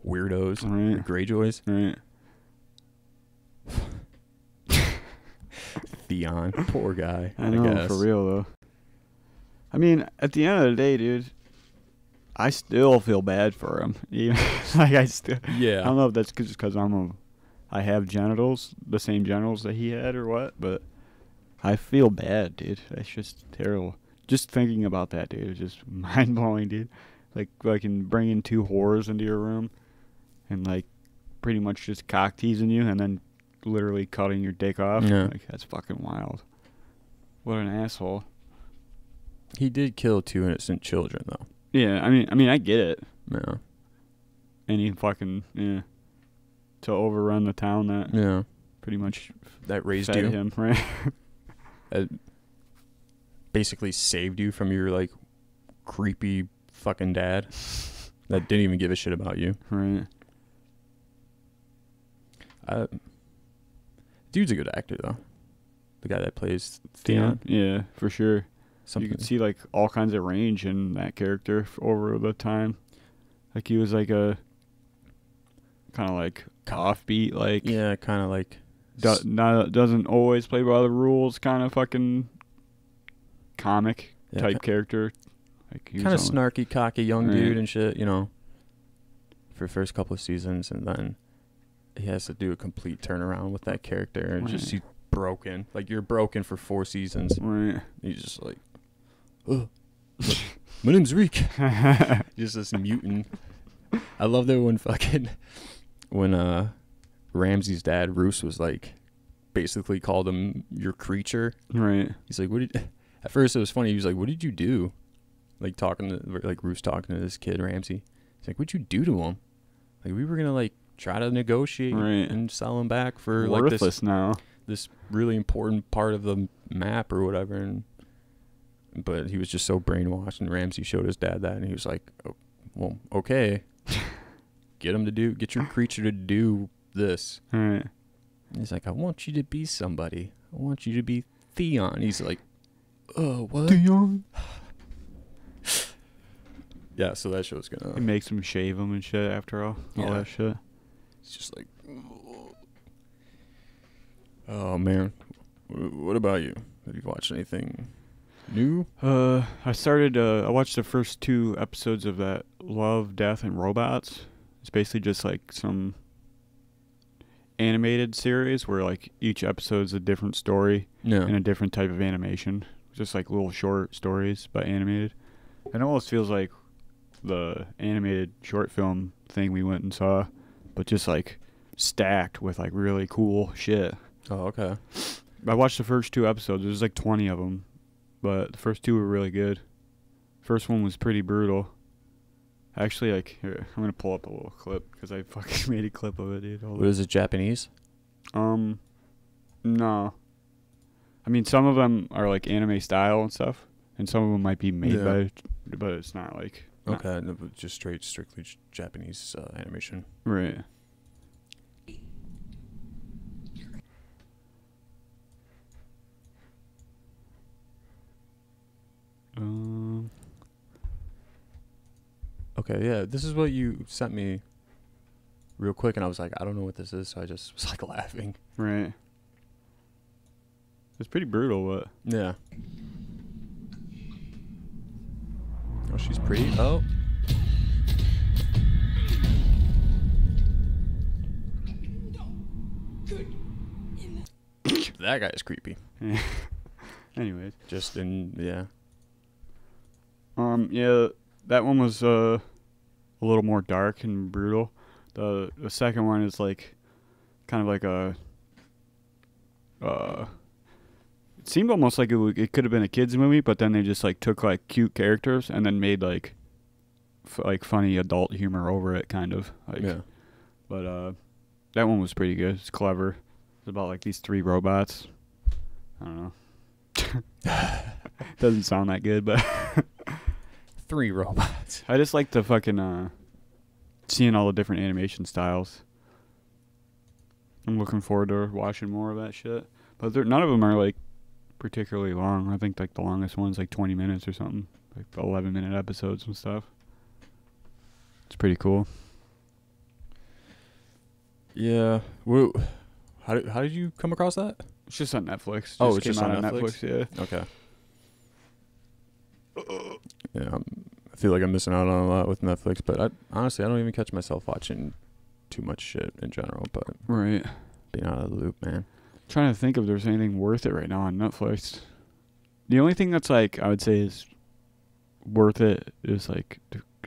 weirdos. Right. The Greyjoys. Right. Theon. Poor guy. I know, guess. for real though. I mean, at the end of the day, dude, I still feel bad for him. Even, like, I Yeah. don't know if that's just because I'm I have genitals, the same genitals that he had or what, but I feel bad, dude. That's just terrible. Just thinking about that, dude, is just mind-blowing, dude. Like, fucking bringing 2 whores into your room and, like, pretty much just cock teasing you and then literally cutting your dick off. Yeah. Like, that's fucking wild. What an asshole. He did kill 2 innocent children, though. Yeah, I mean, I get it. Yeah. And he fucking, to overrun the town that Yeah. pretty much That raised fed you. him, right? Basically saved you from your, like, creepy fucking dad that didn't even give a shit about you. Right. Dude's a good actor, though. The guy that plays Theon. Yeah, for sure. Something. You can see, like, all kinds of range in that character over the time. Like, he was, like, a kind of, like, offbeat, like... Yeah, kind of like... doesn't always play by the rules kind of fucking comic type character. Like, kind of snarky, cocky young Right. dude and shit, you know, for the first couple of seasons. And then he has to do a complete turnaround with that character. And Right. just, he's broken. Like, you're broken for 4 seasons. Right. He's just like... Oh, my name's Reek. Just this mutant. I love that when Ramsey's dad Roose was like, basically called him your creature. Right. He's like, at first it was funny. He was like, what did you do? Like Roose talking to this kid Ramsey. He's like, what'd you do to him? Like, we were gonna like try to negotiate Right. and sell him back for Worthless like now. this really important part of the map or whatever. But he was just so brainwashed, and Ramsey showed his dad that, and he was like, oh, well, okay. Get your creature to do this. Right. And he's like, I want you to be somebody. I want you to be Theon. He's like, oh, what? Theon. Yeah, so that show's It gonna... makes him shave him and shit after all Yeah. that shit. It's just like... Oh, man. What about you? Have you watched anything new? I watched the first 2 episodes of that Love, Death, and Robots. It's basically just like some animated series where like each episode's a different story No. and a different type of animation. Just like little short stories but animated. It almost feels like the animated short film thing we went and saw, but just like stacked with like really cool shit. Oh, okay. I watched the first 2 episodes. There's like 20 of them, but the first 2 were really good. First one was pretty brutal. Actually, like, here, I'm gonna pull up a little clip because I fucking made a clip of it, dude. Hold What is it, Japanese? No. I mean, some of them are like anime style and stuff, and some of them might be made by, but it's not like. Okay, no, but just strictly Japanese animation. Right. Okay, yeah, this is what you sent me real quick, and I was like, I don't know what this is, so I just was like laughing. Right. It's pretty brutal, but. Yeah. Oh, she's pretty. Oh. That guy is creepy. Anyways. Just in, yeah. Yeah, that one was a little more dark and brutal. The second one is like kind of like it seemed almost like it could have been a kids movie, but then they just like took like cute characters and then made like funny adult humor over it, kind of like. Yeah. But that one was pretty good. It's clever. It's about like these 3 robots. I don't know. Doesn't sound that good, but 3 robots. I just like the fucking seeing all the different animation styles. I'm looking forward to watching more of that shit. But none of them are like particularly long. I think like the longest one's like 20 minutes or something, like 11-minute episodes and stuff. It's pretty cool. Yeah. How did you come across that? It's just on Netflix. Oh, Just it's came just out on Netflix? Yeah. Okay. Yeah, I feel like I'm missing out on a lot with Netflix, but honestly, I don't even catch myself watching too much shit in general, but Right. being out of the loop, man. Trying to think if there's anything worth it right now on Netflix. The only thing that's like I would say is worth it is like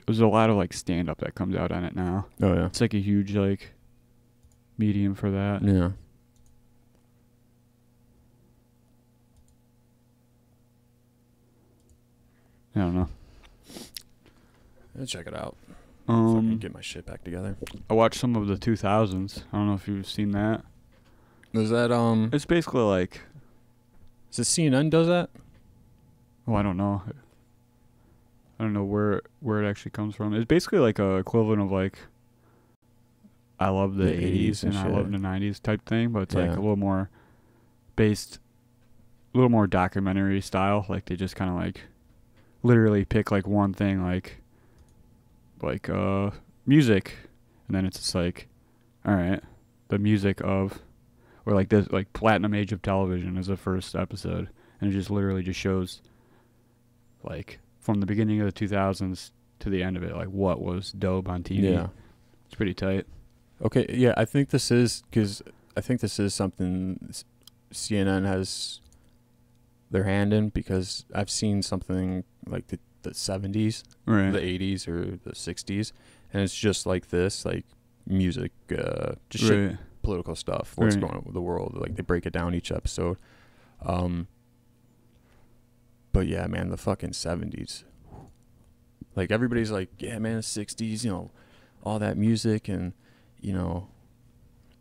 there's a lot of like stand up that comes out on it now. Oh yeah. It's like a huge like medium for that. Yeah. I don't know. I'll check it out. Fucking Um, get my shit back together. I watched some of the 2000s. I don't know if you've seen that. Was that It's basically like, is it CNN does that? oh, I don't know. I don't know where it actually comes from. It's basically like a equivalent of like I love the The 80s 80s and and I shit. love the 90s type thing, but it's like Yeah. a little more based, a little more documentary style. Like they just kind of like literally pick like one thing, like music, and then it's just like, all right, the music of, or like this, like Platinum Age of Television is the first episode, and it just literally just shows like from the beginning of the 2000s to the end of it, like what was dope on TV. Yeah. It's pretty tight. Okay, yeah, I think this is something CNN has their hand in, because I've seen something like the 70s, Right. the 80s, or the 60s, and it's just like this, like music, just shit, Right. political stuff, what's Right. going on with the world. Like they break it down each episode. But yeah, man, the fucking 70s. Like everybody's like, yeah, man, the 60s, you know, all that music, and you know,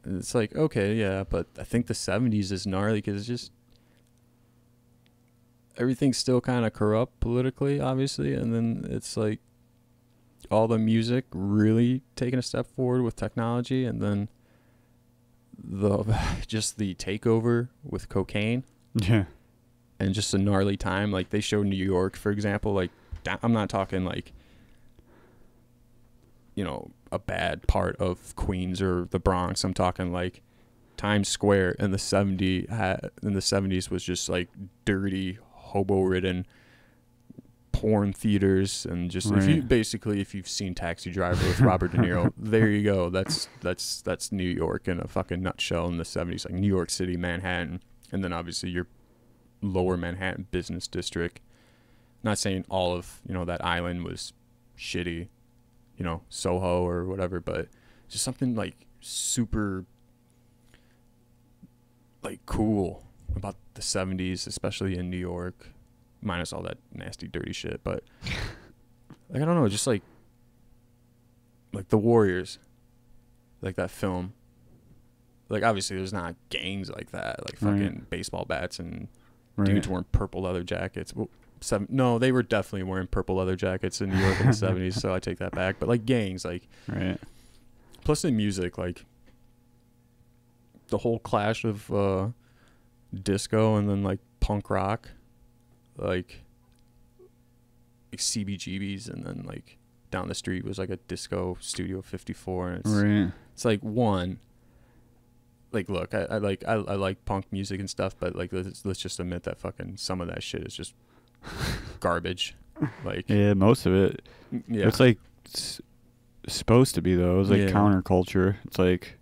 it's like, okay, yeah, but I think the 70s is gnarly because it's just everything's still kind of corrupt politically, obviously, and then it's like all the music really taking a step forward with technology, and then the just the takeover with cocaine, Yeah. and just a gnarly time. Like they showed New York, for example. Like I'm not talking like, you know, a bad part of Queens or the Bronx. I'm talking like Times Square in the 70s was just like dirty, hobo-ridden porn theaters, and just if you've seen Taxi Driver with Robert De Niro, there you go. That's New York in a fucking nutshell in the 70s, like New York City, Manhattan, and then obviously your lower Manhattan business district. Not saying all of, you know, that island was shitty, you know, Soho or whatever, but just something like super like cool about the 70s, especially in New York, minus all that nasty dirty shit. But like I don't know, just like The Warriors, like that film. Like obviously there's not gangs like that, like fucking baseball bats and dudes wearing purple leather jackets. Well, no, they were definitely wearing purple leather jackets in New York in the 70s, so I take that back. But like gangs, like plus the music, like the whole clash of disco and then like punk rock, like CBGBs, and then like down the street was like a disco Studio 54, and it's like one. Like, look, I like punk music and stuff, but like let's just admit that fucking some of that shit is just garbage. Like, yeah, most of it. Yeah, It's like supposed to be though. It's like counterculture. It's like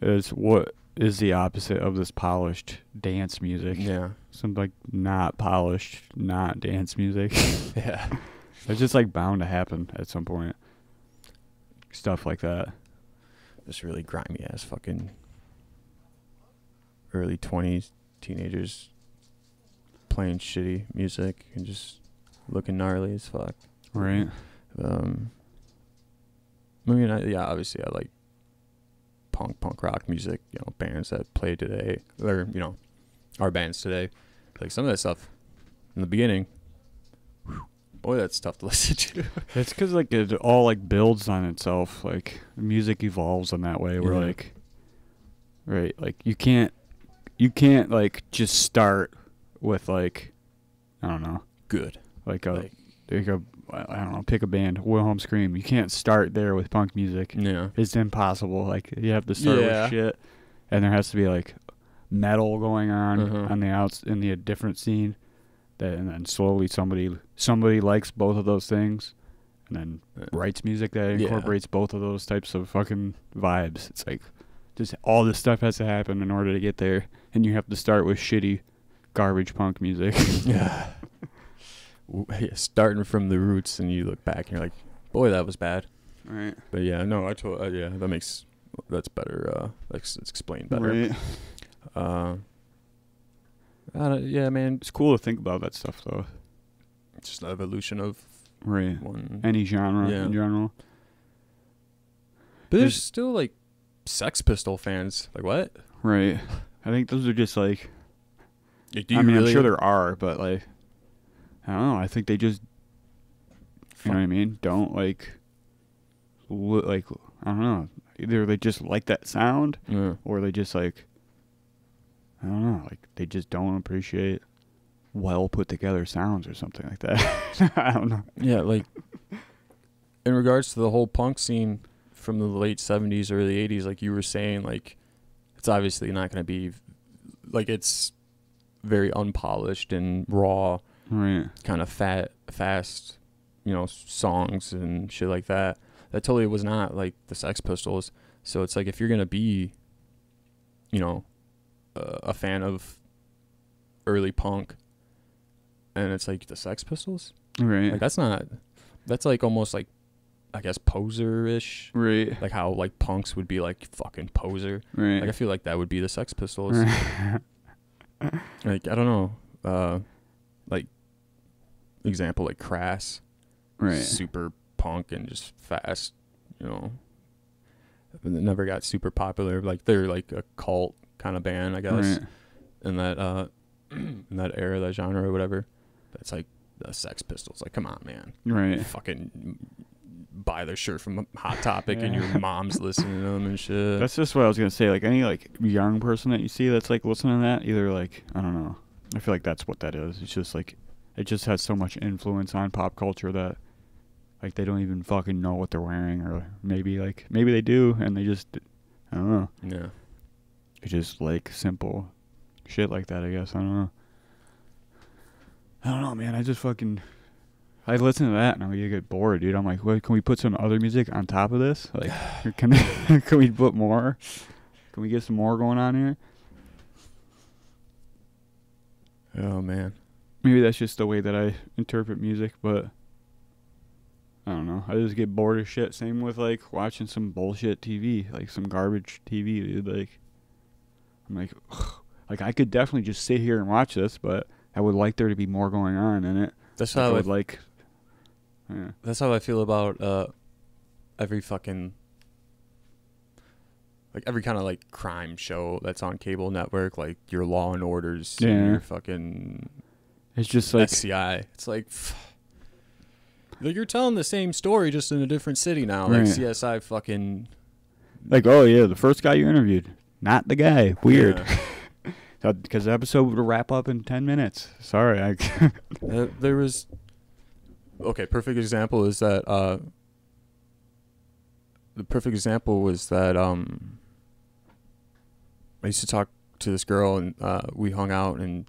it's what is the opposite of this polished dance music. Yeah, some like not polished, not dance music. Yeah, it's just like bound to happen at some point. Stuff like that. Just really grimy ass fucking early 20s teenagers playing shitty music and just looking gnarly as fuck. Right. I mean, obviously I like punk rock music, you know, bands that play today, or, you know, our bands today. Like some of that stuff in the beginning, boy, that's tough to listen to. It's because like it all like builds on itself. Like music evolves in that way. Where like, right, like you can't like just start with like, I don't know, good, like a I don't know, pick a band, Wilhelm Scream. You can't start there with punk music. Yeah, it's impossible. Like you have to start with shit, and there has to be like metal going on on the outs in the different scene. And then slowly somebody likes both of those things, and then writes music that incorporates both of those types of fucking vibes. It's like just all this stuff has to happen in order to get there, and you have to start with shitty garbage punk music. Yeah. Starting from the roots, and you look back and you're like, boy, that was bad. Right. But yeah, no, that's better. That's explained better. Right. Yeah, man, It's cool to think about that stuff though. it's just an evolution of one. Any genre in general. But there's still like Sex Pistol fans. Like what? Right. I think those are just like. I'm sure there are, but like, I don't know. I think they just, you know what I mean? Don't like, I don't know. Either they just like that sound, or they just like, I don't know. Like they just don't appreciate well put together sounds or something like that. I don't know. Yeah, like in regards to the whole punk scene from the late 70s, early 80s, like you were saying, like it's obviously not going to be like it's very unpolished and raw, right? Kind of fast, songs and shit like that. That totally was not like the Sex Pistols. So it's like if you're gonna be, a fan of early punk, and it's like the Sex Pistols, right? Like that's like almost like, I guess, poser-ish, right? Like how like punks would be like fucking poser, right? Like I feel like that would be the Sex Pistols. Like I don't know, like example like Crass, right? Super punk and just fast, But it never got super popular. Like they're like a cult kind of band, I guess, right. in that in that era, that genre or whatever. That's like the Sex Pistols. Like, come on, man, right? Fucking buy their shirt from Hot Topic, and your mom's listening to them and shit. That's just what I was gonna say. Like any like young person that you see that's like listening to that, either like I don't know. I feel like that's what that is. It's just like it just has so much influence on pop culture that like they don't even fucking know what they're wearing, or maybe they do and they just I don't know. Yeah. It's just like simple shit like that. I guess I don't know, man. I listen to that and I get bored, dude. I'm like, what, can we put some other music on top of this? Like, can we put more? Can we get some more going on here? Oh man. Maybe that's just the way that I interpret music, but I don't know. I just get bored of shit. Same with like watching some bullshit TV, like some garbage TV, dude. Like, I'm like, ugh. Like I could definitely just sit here and watch this, but I would like there to be more going on in it. That's like how I would like. Yeah. That's how I feel about every fucking like every kind of like crime show that's on cable network, like your Law and Orders, your fucking. It's just like SCI. It's like you're telling the same story just in a different city now. Right. Like CSI fucking. Like, oh yeah, the first guy you interviewed, not the guy. Weird. Yeah. Because the episode would wrap up in 10 minutes. Sorry, there was. Okay, perfect example is that. The perfect example was that I used to talk to this girl and we hung out and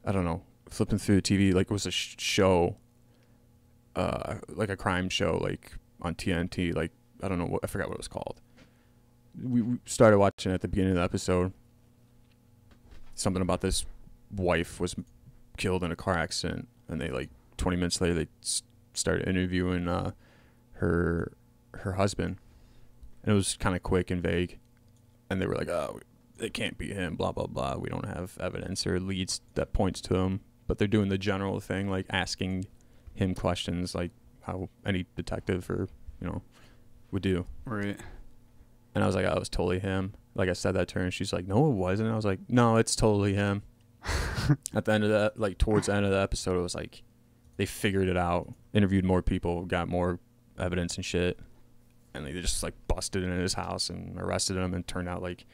I don't know, flipping through the TV, like it was a show, like a crime show, like on TNT, like I don't know I forgot what it was called. We started watching at the beginning of the episode. Something about this wife was killed in a car accident, and they like 20 minutes later they started interviewing her husband, and it was kind of quick and vague, and they were like, oh, it can't be him, blah blah blah, we don't have evidence or leads that points to him, but they're doing the general thing, like asking him questions like how any detective or would do. Right. And I was like, oh, it was totally him. Like I said that to her, and she's like, no, it wasn't. I was like, no, it's totally him. At the end of that, like towards the end of the episode, it was like they figured it out, interviewed more people, got more evidence and shit, and they just like busted into his house and arrested him, and turned out like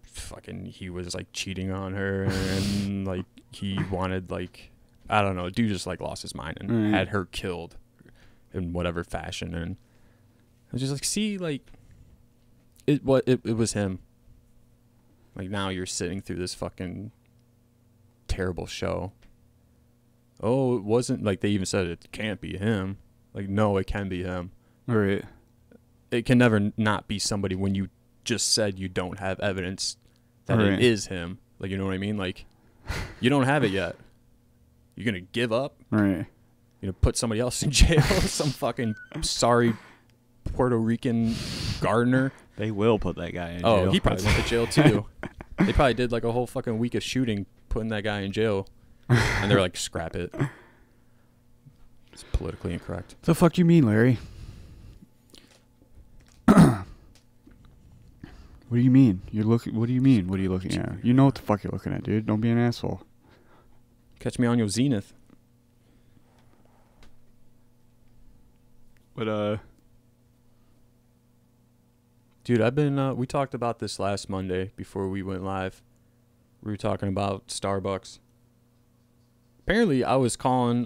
fucking he was like cheating on her, and like he wanted like I don't know, dude just like lost his mind and had her killed in whatever fashion, and I was just like, see, like it was him. Like now you're sitting through this fucking terrible show. Oh, it wasn't, like they even said it can't be him. Like, no, it can be him. Right. It can never not be somebody when you just said you don't have evidence that Right. it is him. Like, you know what I mean? Like, you don't have it yet. You're going to give up? Right. You know, put somebody else in jail? Some fucking sorry Puerto Rican gardener? They will put that guy in jail. Oh, he probably went to jail too. They probably did like a whole fucking week of shooting, putting that guy in jail. And they're like, scrap it. It's politically incorrect. The fuck you mean, Larry? What do you mean? You're looking. What do you mean? What are you looking at? You know what the fuck you're looking at, dude. Don't be an asshole. Catch me on your zenith. But Dude, I've been, we talked about this last Monday before we went live. We were talking about Starbucks. Apparently, I was calling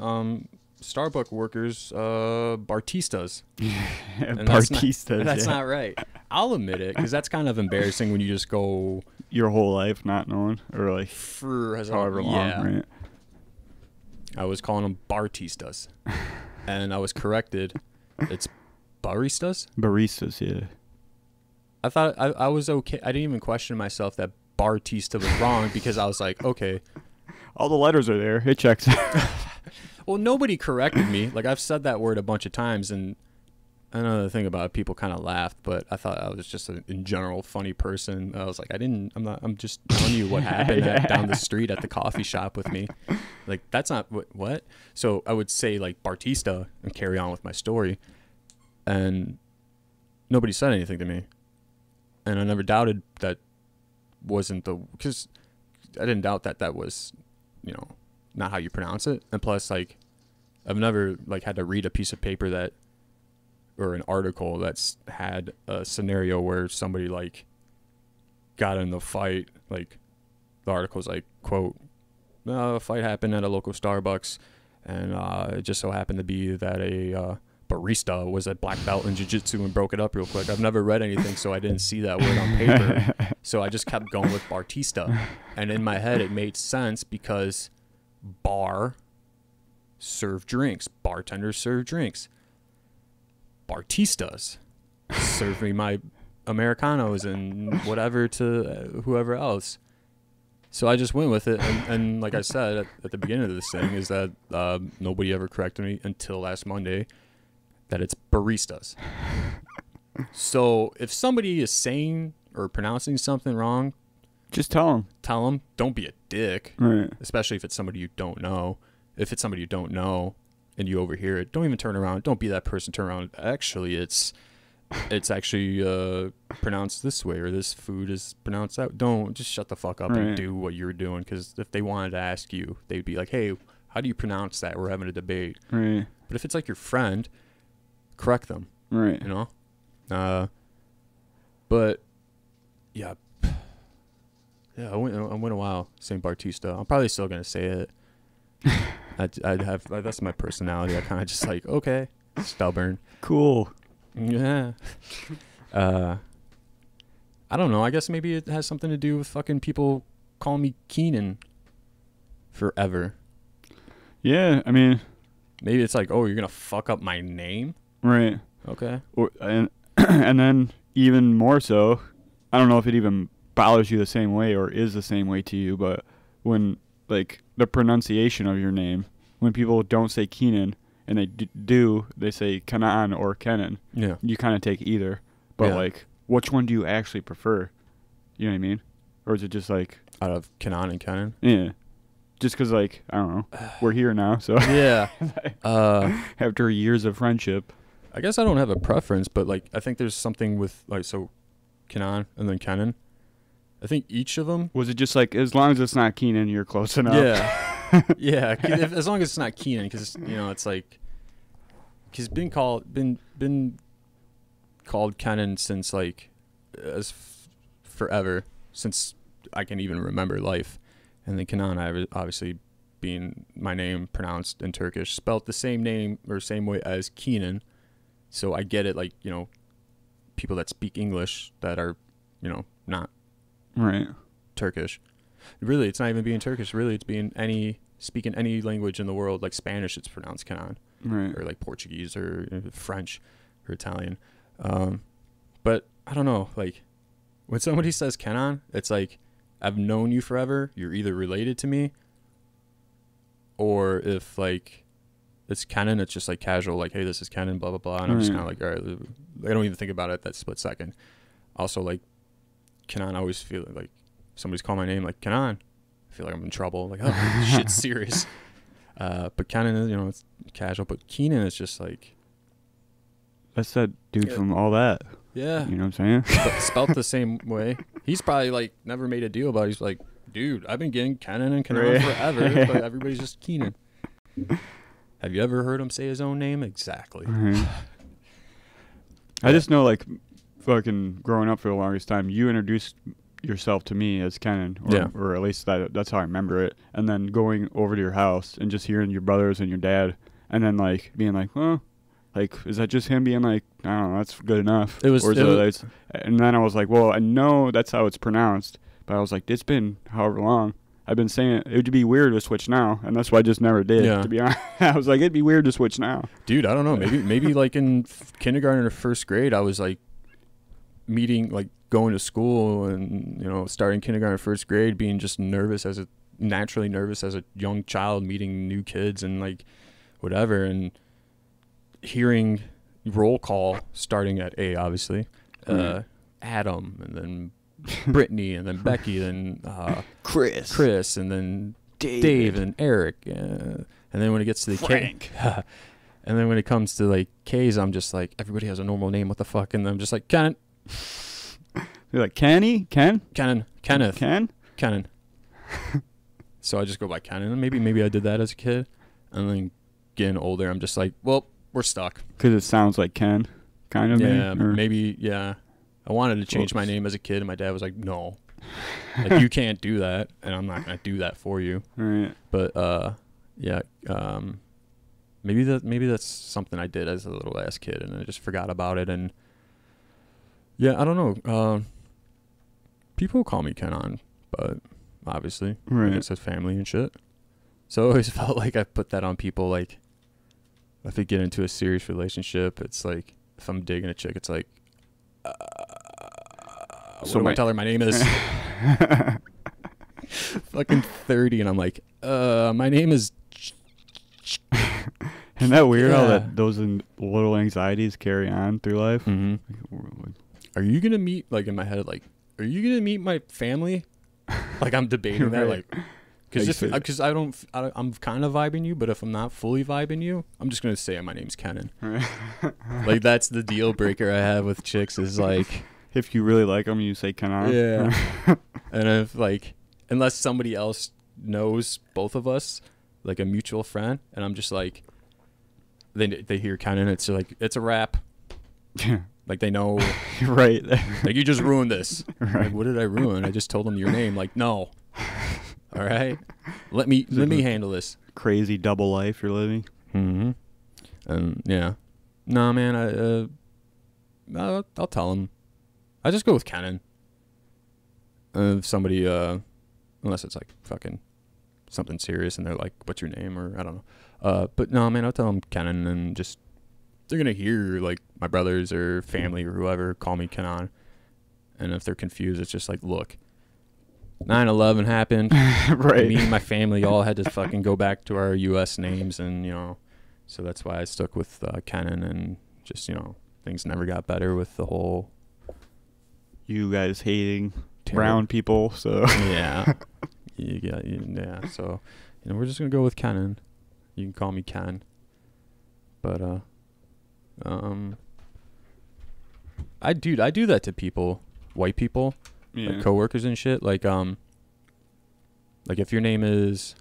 Starbucks workers Bartistas. And Bartistas. That's yeah. not right. I'll admit it, because that's kind of embarrassing when you just go Your whole life not knowing, or like for however long, yeah. right? I was calling them Bartistas. And I was corrected. It's Baristas? Baristas, yeah. I thought I was okay. I didn't even question myself that Bartista was wrong because I was like, okay. All the letters are there. It checks. Well, nobody corrected me. Like, I've said that word a bunch of times, and another thing about it, people kind of laughed, but I thought I was just in general funny person. I was like, I'm just telling you what happened down the street at the coffee shop with me. Like, that's not what? So I would say like Bartista and carry on with my story, and nobody said anything to me. And I never doubted that wasn't because I didn't doubt that was, you know, not how you pronounce it. And plus, like, I've never like had to read a piece of paper or an article that's had a scenario where somebody like got in the fight. Like, the article's like, quote, a fight happened at a local Starbucks, and it just so happened to be that a barista was a black belt in jiu-jitsu and broke it up real quick. I've never read anything, so I didn't see that word on paper. So I just kept going with Bartista. And in my head, it made sense because bar, serve drinks. Bartenders serve drinks. Bartistas serve me my Americanos and whatever to whoever else. So I just went with it. And like I said at the beginning of this thing, is that nobody ever corrected me until last Monday that it's baristas. So if somebody is saying or pronouncing something wrong, Just tell them. don't be a dick, Right. especially if it's somebody you don't know. If it's somebody you don't know and you overhear it, don't even turn around. Don't be that person. Turn around. Actually, it's actually pronounced this way, or this food is pronounced that. Don't just shut the fuck up Right. and do what you're doing. Because if they wanted to ask you, they'd be like, "Hey, how do you pronounce that?" We're having a debate. Right. But if it's like your friend, correct them. Right. You know. But yeah, I went a while saying Bartista. I'm probably still gonna say it. I'd have that's my personality. I kind of just like, okay, stubborn. Cool. Yeah. I don't know. I guess maybe it has something to do with fucking people calling me Keenan forever. Yeah, I mean, Maybe it's like, oh, you're gonna fuck up my name. right. Okay. And and then even more so, I don't know if it even bothers you the same way or is the same way to you, but when like the pronunciation of your name, when people don't say Keenan and they do, they say Kanan or Kenan. Yeah. You kind of take either, but Yeah. like, which one do you actually prefer? You know what I mean? Or is it just like, Out of Kanan and Kenan. yeah, just because like I don't know, we're here now, so Yeah. after years of friendship. I guess I don't have a preference, but like I think there's something with like so Kanan and then Kenan. I think each of them. Was it just like, as long as it's not Keenan, you're close enough? Yeah. Yeah. As long as it's not Kenan, because you know it's like he's been called Kenan since like forever, since I can even remember life, and then Kenan obviously being my name pronounced in Turkish, spelt the same name or same way as Kenan. So I get it, like, you know, people that speak English that are, you know, not Right. Turkish. Really, it's not even being Turkish. Really, it's being speaking any language in the world. Like Spanish, it's pronounced Kenan, Right. or like Portuguese or French or Italian. But I don't know. Like when somebody says Kenan, it's like I've known you forever. You're either related to me, or if like it's Kenan, it's just like casual. Like, hey, this is Kenan, blah blah blah. And I'm just kind of like, all right. I don't even think about it that split second. Also, like Kenan, I always feel like somebody's calling my name, like Kenan. I feel like I'm in trouble. Like, oh, shit's serious. But Kenan is, it's casual. But Keenan is just like, That's that dude from All That. yeah, You know what I'm saying? spelt the same way. He's probably like never made a deal about it. He's like, dude, I've been getting Kenan and Kenan Right. forever, but everybody's just Keenan. Have you ever heard him say his own name? Exactly. Right. I just know, like, fucking growing up for the longest time, you introduced yourself to me as Kenan, or at least that's how I remember it. And then going over to your house and just hearing your brothers and your dad, and then like being like, well, like, is that just him being like, I don't know, that's good enough? It was- or is it it, was- and then I was like, well, I know that's how it's pronounced, but I was like, it's been however long. I've been saying it would be weird to switch now, and that's why I just never did. Yeah. To be honest, I was like, it'd be weird to switch now. Dude, I don't know. Maybe like in kindergarten or first grade, I was like going to school and starting kindergarten, first grade, being just naturally nervous as a young child, meeting new kids and like whatever, and hearing roll call starting at A, obviously, Adam, and then Brittany, and then Becky, and Chris, and then Dave and Eric, and then when it gets to the Frank. K, and then when it comes to like K's, I'm just like, everybody has a normal name. What the fuck? And I'm just like, Kenan, You're like, Kenny? Ken? Kenneth, Ken? Kenan. So I just go by Kenan. And maybe I did that as a kid, and then getting older, I'm just like, well, we're stuck. Because it sounds like Ken, kind of. Yeah, maybe. yeah. I wanted to change my name as a kid, and my dad was like, no, like you can't do that, and I'm not gonna do that for you. Right. But yeah, maybe that's something I did as a little ass kid, and I just forgot about it. And yeah, I don't know. People call me Kenan, but obviously, Right. it says family and shit. So I always felt like I put that on people. Like, if I get into a serious relationship, it's like, if I'm digging a chick, it's like, what do I tell her my name is? Fucking 30, and I'm like, my name is. Isn't that weird how Yeah. those little anxieties carry on through life? Mm-hmm. Are you gonna meet, like, in my head, like, are you gonna meet my family? Like, I'm debating that, Right. like, because I'm kind of vibing you, but if I'm not fully vibing you, I'm just gonna say my name's Kenan. Right. Like, that's the deal breaker I have with chicks, is like, If you really like them, you say Kenan. yeah. And if, like, unless somebody else knows both of us, like a mutual friend, and I'm just like, they hear Kenan, it's like, it's a wrap. Like, they know, Right. like, you just ruined this. Right. Like, what did I ruin? I just told them your name. Like, no. All right. Let me handle this. Crazy double life you're living. Mm-hmm. And yeah. Nah, man, I'll tell them. I just go with Kenan. If somebody, unless it's like fucking something serious and they're like, what's your name? Or I don't know. But no, man, I'll tell them Kenan, and just, they're going to hear like my brothers or family or whoever call me Kenan. And if they're confused, it's just like, look, 9/11 happened. Right. Me and my family all had to fucking go back to our U.S. names, and so that's why I stuck with Kenan, and just things never got better with the whole You guys hating brown people, so. yeah. Yeah. So we're just gonna go with Kenan. You can call me Ken. But I do that to people, white people. Yeah. Like coworkers and shit. Like if your name is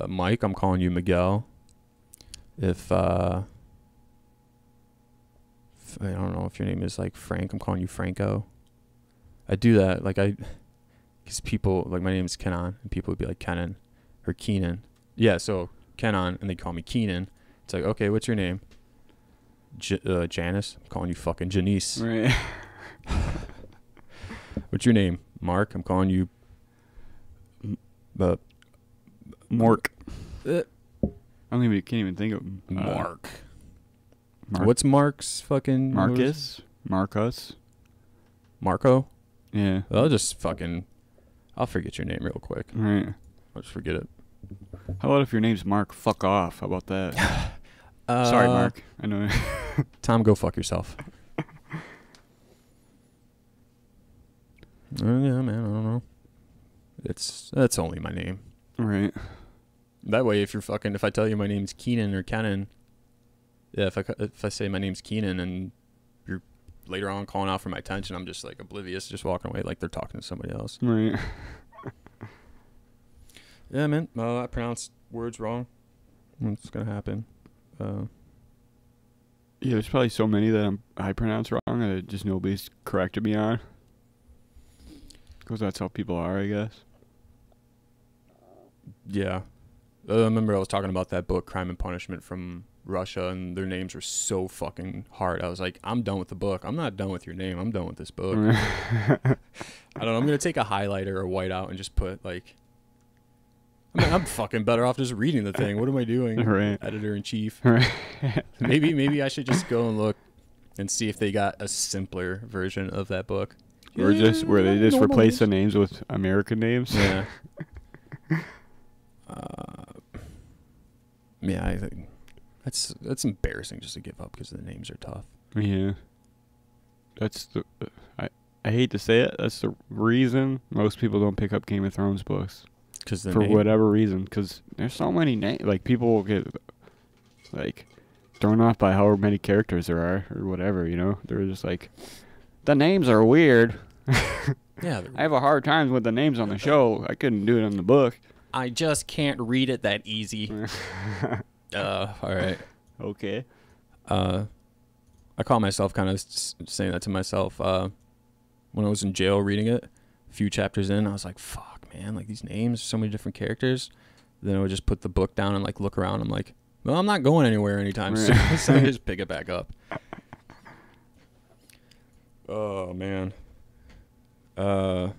Mike, I'm calling you Miguel. If I don't know, if your name is like Frank, I'm calling you Franco. I do that, like, because people, like, my name is Kenan, and people would be like Kenan or Keenan. Yeah, so Kenan, and they call me Keenan. It's like, okay, what's your name? Janice. I'm calling you fucking Janice. Right. What's your name? Mark. I'm calling you. Mork. Uh, Can't even think of Mark. Mark. What's Mark's fucking Marcus? Marcus? Marco? Yeah. I'll forget your name real quick. Right. I'll just forget it. How about if your name's Mark? Fuck off. How about that? Sorry, Mark. I know. Tom, go fuck yourself. Yeah, man. I don't know. That's only my name. Right. That way, if I tell you my name's Keenan or Kenan, yeah, if I say my name's Keenan and you're later on calling out for my attention, I'm just like oblivious, just walking away like they're talking to somebody else. Right. Yeah, man. I pronounced words wrong. It's gonna happen. Yeah, there's probably so many that I pronounce wrong that just nobody's corrected me on. Because that's how people are, I guess. Yeah. I remember I was talking about that book, Crime and Punishment, from Russia, and their names were so fucking hard. I was like, I'm done with the book. I'm not done with your name. I'm done with this book. I don't know. I'm going to take a highlighter or white out and just put, like... I'm fucking better off just reading the thing. What am I doing? Right. Editor-in-chief. Right. Maybe I should just go and look and see if they got a simpler version of that book. Where they just replace the names with American names. Yeah. Yeah, I think that's embarrassing just to give up because the names are tough. Yeah. That's I hate to say it. That's the reason most people don't pick up Game of Thrones books. For whatever reason, because there's so many names. Like, people will get like thrown off by how many characters there are or whatever. You know, they're just like, the names are weird. Yeah, I have a hard time with the names on the show. I couldn't do it in the book. I just can't read it that easy. All right. Okay. I caught myself kind of saying that to myself when I was in jail reading it. A few chapters in, I was like, fuck, man, like these names, so many different characters. Then I would just put the book down and like look around. I'm like, well, I'm not going anywhere anytime soon. So I just pick it back up. Oh, man. Yeah,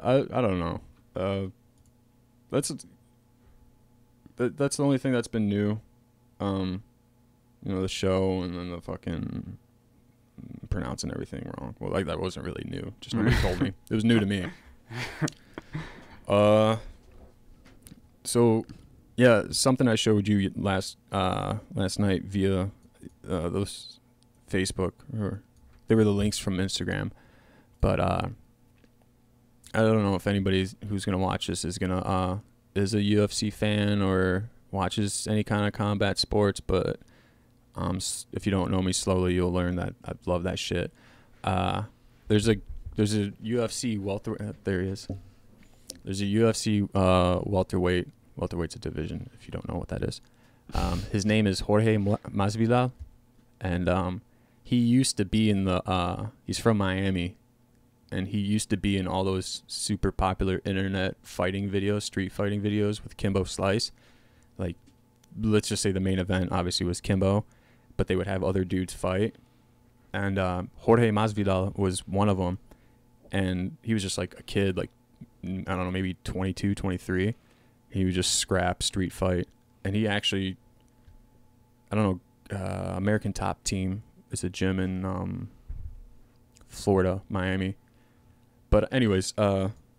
I don't know. That's the only thing that's been new. The show and then the fucking pronouncing everything wrong. Well, like that wasn't really new. Just nobody told me. It was new to me. So yeah, something I showed you last night via those Facebook, or they were the links from Instagram. But I don't know if anybody who's gonna watch this is a UFC fan or watches any kind of combat sports. But if you don't know me slowly, you'll learn that I love that shit. There's a UFC welterweight. There he is. There's a UFC welterweight. Welterweight's a division. If you don't know what that is, his name is Jorge Masvidal, and he used to be in the. He's from Miami. And he used to be in all those super popular internet fighting videos, street fighting videos with Kimbo Slice. Like, let's just say the main event obviously was Kimbo, but they would have other dudes fight. And Jorge Masvidal was one of them. And he was just like a kid, like, I don't know, maybe 22, 23. He would just scrap street fight. And he actually, I don't know, American Top Team is a gym in Florida, Miami. But anyways,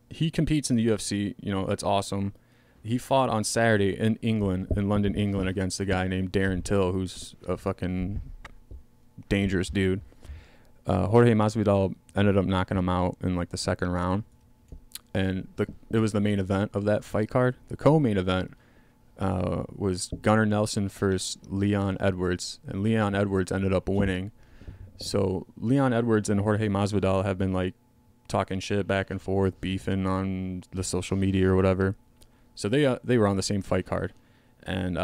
he competes in the UFC. You know, that's awesome. He fought on Saturday in London, England, against a guy named Darren Till, who's a fucking dangerous dude. Jorge Masvidal ended up knocking him out in like the second round. And it was the main event of that fight card. The co-main event was Gunnar Nelson versus Leon Edwards. And Leon Edwards ended up winning. So Leon Edwards and Jorge Masvidal have been like talking shit back and forth, beefing on the social media or whatever. So they were on the same fight card. And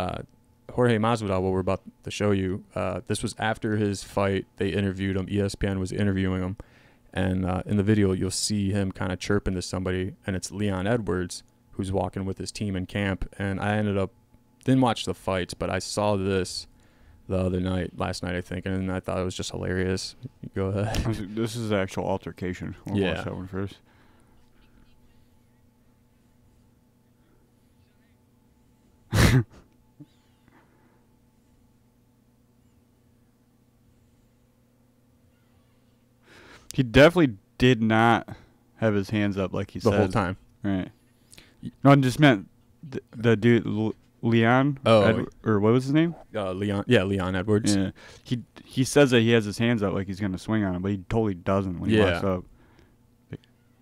Jorge Masvidal, what we're about to show you, this was after his fight. They interviewed him. ESPN was interviewing him. And in the video, you'll see him kind of chirping to somebody. And it's Leon Edwards, who's walking with his team in camp. And I didn't watch the fights, but I saw this last night, I think, and I thought it was just hilarious. Go ahead. This is the actual altercation. We'll watch that one first. He definitely did not have his hands up like he said. The whole time. Right. No, I just meant the dude, Leon. Oh. Or what was his name? Leon. Yeah, Leon Edwards. Yeah. He says that he has his hands up like he's going to swing on him, but he totally doesn't when he walks up.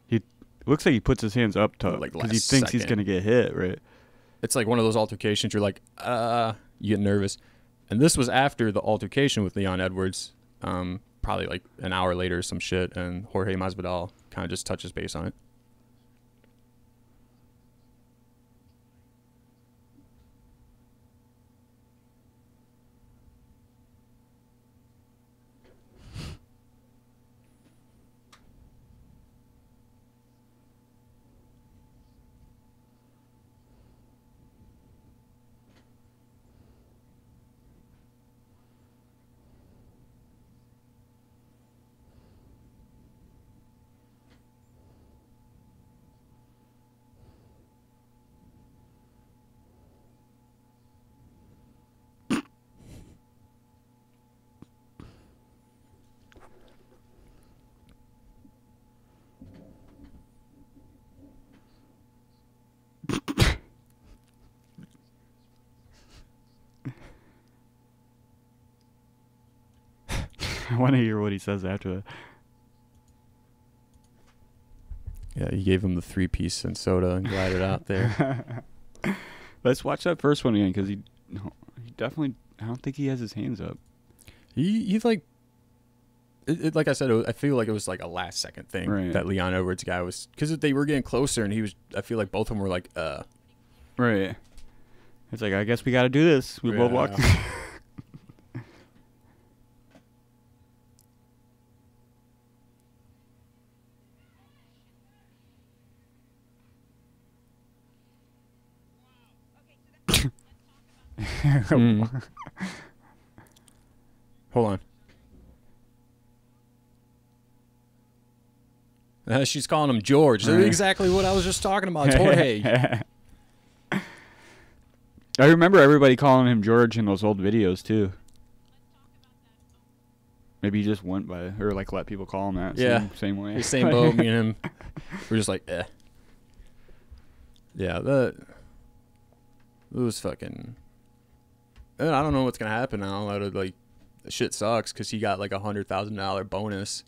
He looks like he puts his hands up to like because he thinks he's going to get hit, right? It's like one of those altercations you're like, you get nervous. And this was after the altercation with Leon Edwards, probably like an hour later or some shit, and Jorge Masvidal kind of just touches base on it. I want to hear what he says after that. Yeah, he gave him the 3-piece and soda and glided out there. Let's watch that first one again because he definitely. I don't think he has his hands up. He's like, like I said, I feel like it was like a last second thing right. that Leon Edwards guy was, because they were getting closer and he was. I feel like both of them were like, Right. It's like, I guess we got to do this. We both walked. Hold on. She's calling him George. That's exactly what I was just talking about. It's Jorge. I remember everybody calling him George in those old videos too. Maybe he just went by, or like let people call him that. Yeah, same way. The same boat. Me and him, we're just like, eh. Yeah, it was fucking. And I don't know what's gonna happen now. Like, the shit sucks because he got like $100,000 bonus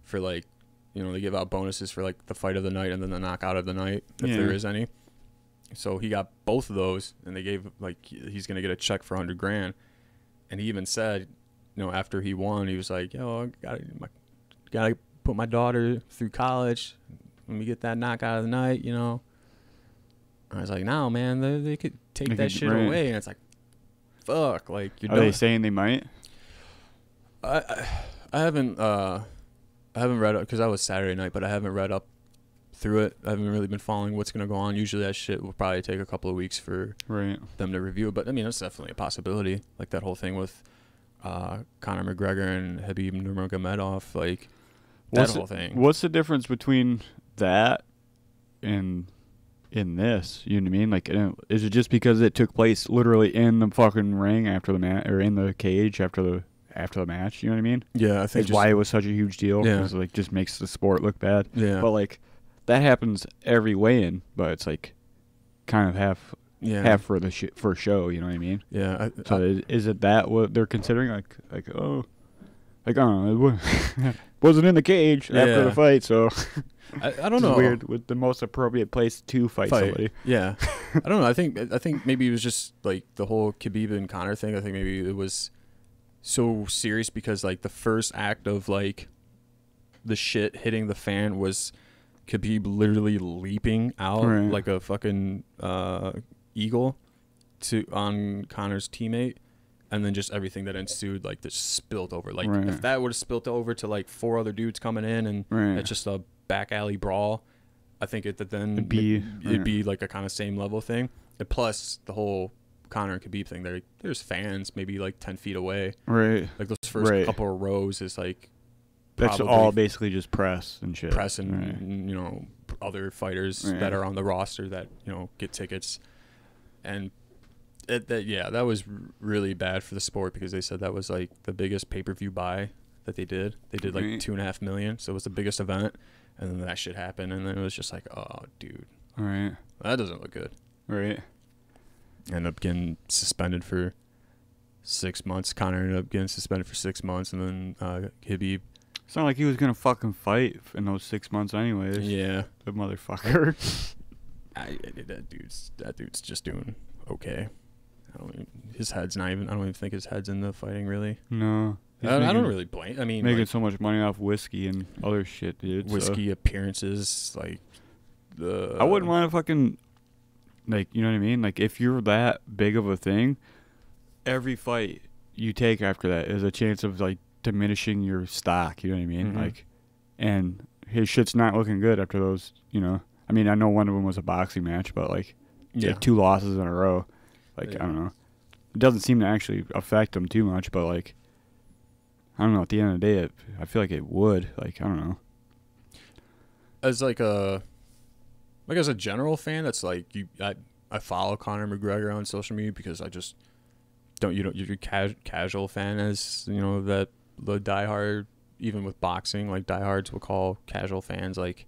for like, they give out bonuses for like the fight of the night and then the knockout of the night if there is any. So he got both of those, and they gave like he's gonna get a check for $100,000. And he even said, after he won, he was like, "Yo, I gotta put my daughter through college. Let me get that knockout of the night." I was like, "No, man, they could take that shit away." And it's like, fuck, like Are they saying they might? I haven't read up because that was Saturday night, but I haven't read up through it. I haven't really been following what's gonna go on. Usually that shit will probably take a couple of weeks for them to review it. But I mean, that's definitely a possibility. Like that whole thing with Conor McGregor and Khabib Nurmagomedov, like that whole thing. What's the difference between that and in this? You know what I mean? Like, is it just because it took place literally in the fucking ring after the match, or in the cage after the match? You know what I mean? Yeah, I think that's why it was such a huge deal. Yeah, because like just makes the sport look bad. Yeah, but like that happens every weigh-in, but it's like kind of half for the for show. You know what I mean? Yeah. So is it that what they're considering? Like I don't know. It wasn't in the cage after the fight, so I don't know. Weird with the most appropriate place to fight somebody. Yeah, I don't know. I think maybe it was just like the whole Khabib and Conor thing. I think maybe it was so serious because like the first act of like the shit hitting the fan was Khabib literally leaping out like a fucking eagle on Conor's teammate, and then just everything that ensued like just spilled over. Like if that would have spilled over to like 4 other dudes coming in and it's just a back alley brawl, I think it'd be like a kind of same level thing. And plus the whole Conor and Khabib thing, there's fans maybe like 10 feet away. Right. Like those first Right. couple of rows is like That's probably all basically just press and shit. press and Right. you know, other fighters Right. that are on the roster that, you know, get tickets. And that was really bad for the sport, because they said that was like the biggest pay-per-view buy that they did. They did like Right. $2.5 million, so it was the biggest event, and then that shit happened, and then it was just like, oh, dude, Right. that doesn't look good. Right. Ended up getting suspended for 6 months. Conor ended up getting suspended for 6 months, and then Khabib. It's not like he was gonna fucking fight in those 6 months anyways. Yeah, The motherfucker. that dude's just doing okay. His head's not even. I don't even think his head's in the fighting really. No. He's I don't making- really blame. I mean, making like, so much money off whiskey and other shit, dude. so- whiskey appearances, like the. I wouldn't want to fucking, like, you know what I mean? Like, if you're that big of a thing, every fight you take after that is a chance of, like, diminishing your stock, you know what I mean? Mhm. Like, and his shit's not looking good after those, you know? I mean, I know one of them was a boxing match, but, like, Yeah. 2 losses in a row. Like, Yeah. I don't know. It doesn't seem to actually affect him too much, but, like, I don't know. At the end of the day, I feel like it would. Like, I don't know. As like as a general fan, that's like I follow Conor McGregor on social media because I just you're casual fan, as you know, that the diehard, even with boxing, like diehards will call casual fans like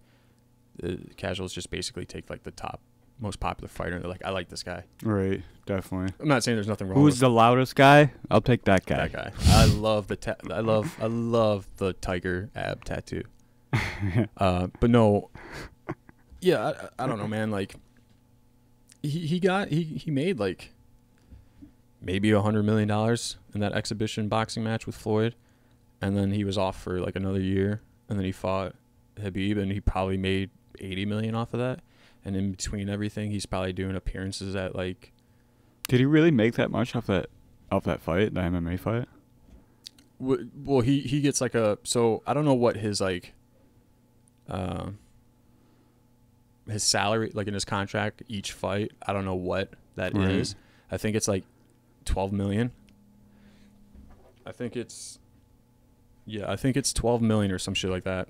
casuals just basically take like the top most popular fighter and they're like, I like this guy. Right. Definitely. I'm not saying there's nothing wrong Who's with the loudest guy? I'll take that guy. that guy. I love I love the tiger ab tattoo. But no, yeah, I don't know, man. Like, he made like maybe $100 million in that exhibition boxing match with Floyd, and then he was off for like another year, and then he fought Khabib, and he probably made $80 million off of that. And in between everything, he's probably doing appearances at like. Did he really make that much off that fight, the MMA fight? Well, he gets like a, so I don't know what his like his salary, like in his contract each fight, I don't know what that Right. is. I think it's like 12 million. I think it's 12 million or some shit like that.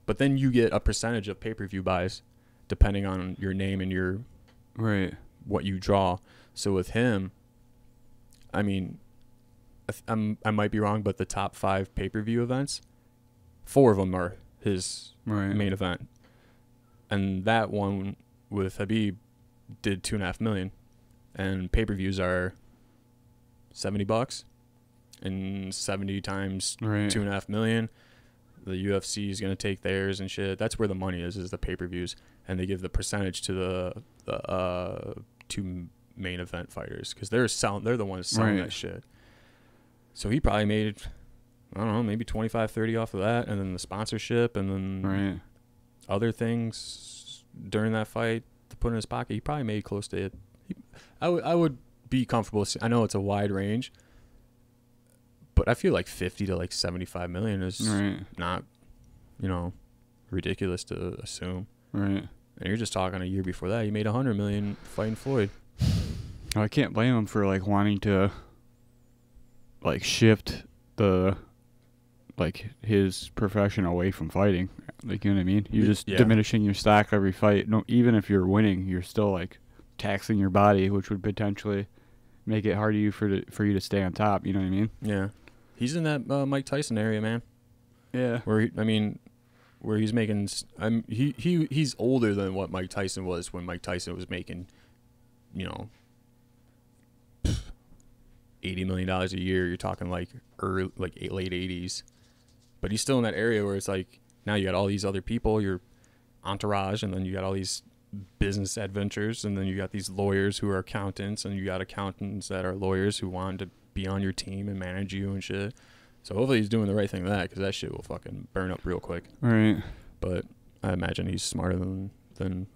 But then you get a percentage of pay-per-view buys depending on your name and your Right. what you draw. So with him, I mean, I might be wrong, but the top 5 pay-per-view events, 4 of them are his Right. main event, and that one with Khabib did $2.5 million, and pay-per-views are $70, and 70 times Right. $2.5 million. The UFC is gonna take theirs and shit. That's where the money is the pay-per-views, and they give the percentage to the 2 main event fighters because they're the ones selling Right. that shit. So he probably made, I don't know, maybe 25-30 off of that, and then the sponsorship, and then Right. other things during that fight to put in his pocket. He probably made close to it. I would be comfortable. I know it's a wide range, but I feel like 50 to like 75 million is Right. not, you know, ridiculous to assume. Right. And you're just talking a year before that, he made 100 million fighting Floyd. I can't blame him for like wanting to like shift the like his profession away from fighting. Like, you know what I mean? You're just Yeah. diminishing your stock every fight. No, even if you're winning, you're still like taxing your body, which would potentially make it hard for you to stay on top. You know what I mean? Yeah, he's in that Mike Tyson area, man. Yeah. Where where he's making. He's older than what Mike Tyson was when Mike Tyson was making, you know, $80 million a year. You're talking like late 80s, but he's still in that area where it's like now you got all these other people, your entourage, and then you got all these business adventures, and then you got these lawyers who are accountants, and you got accountants that are lawyers who want to be on your team and manage you and shit. So hopefully he's doing the right thing with that, because that shit will fucking burn up real quick. Right. But I imagine he's smarter than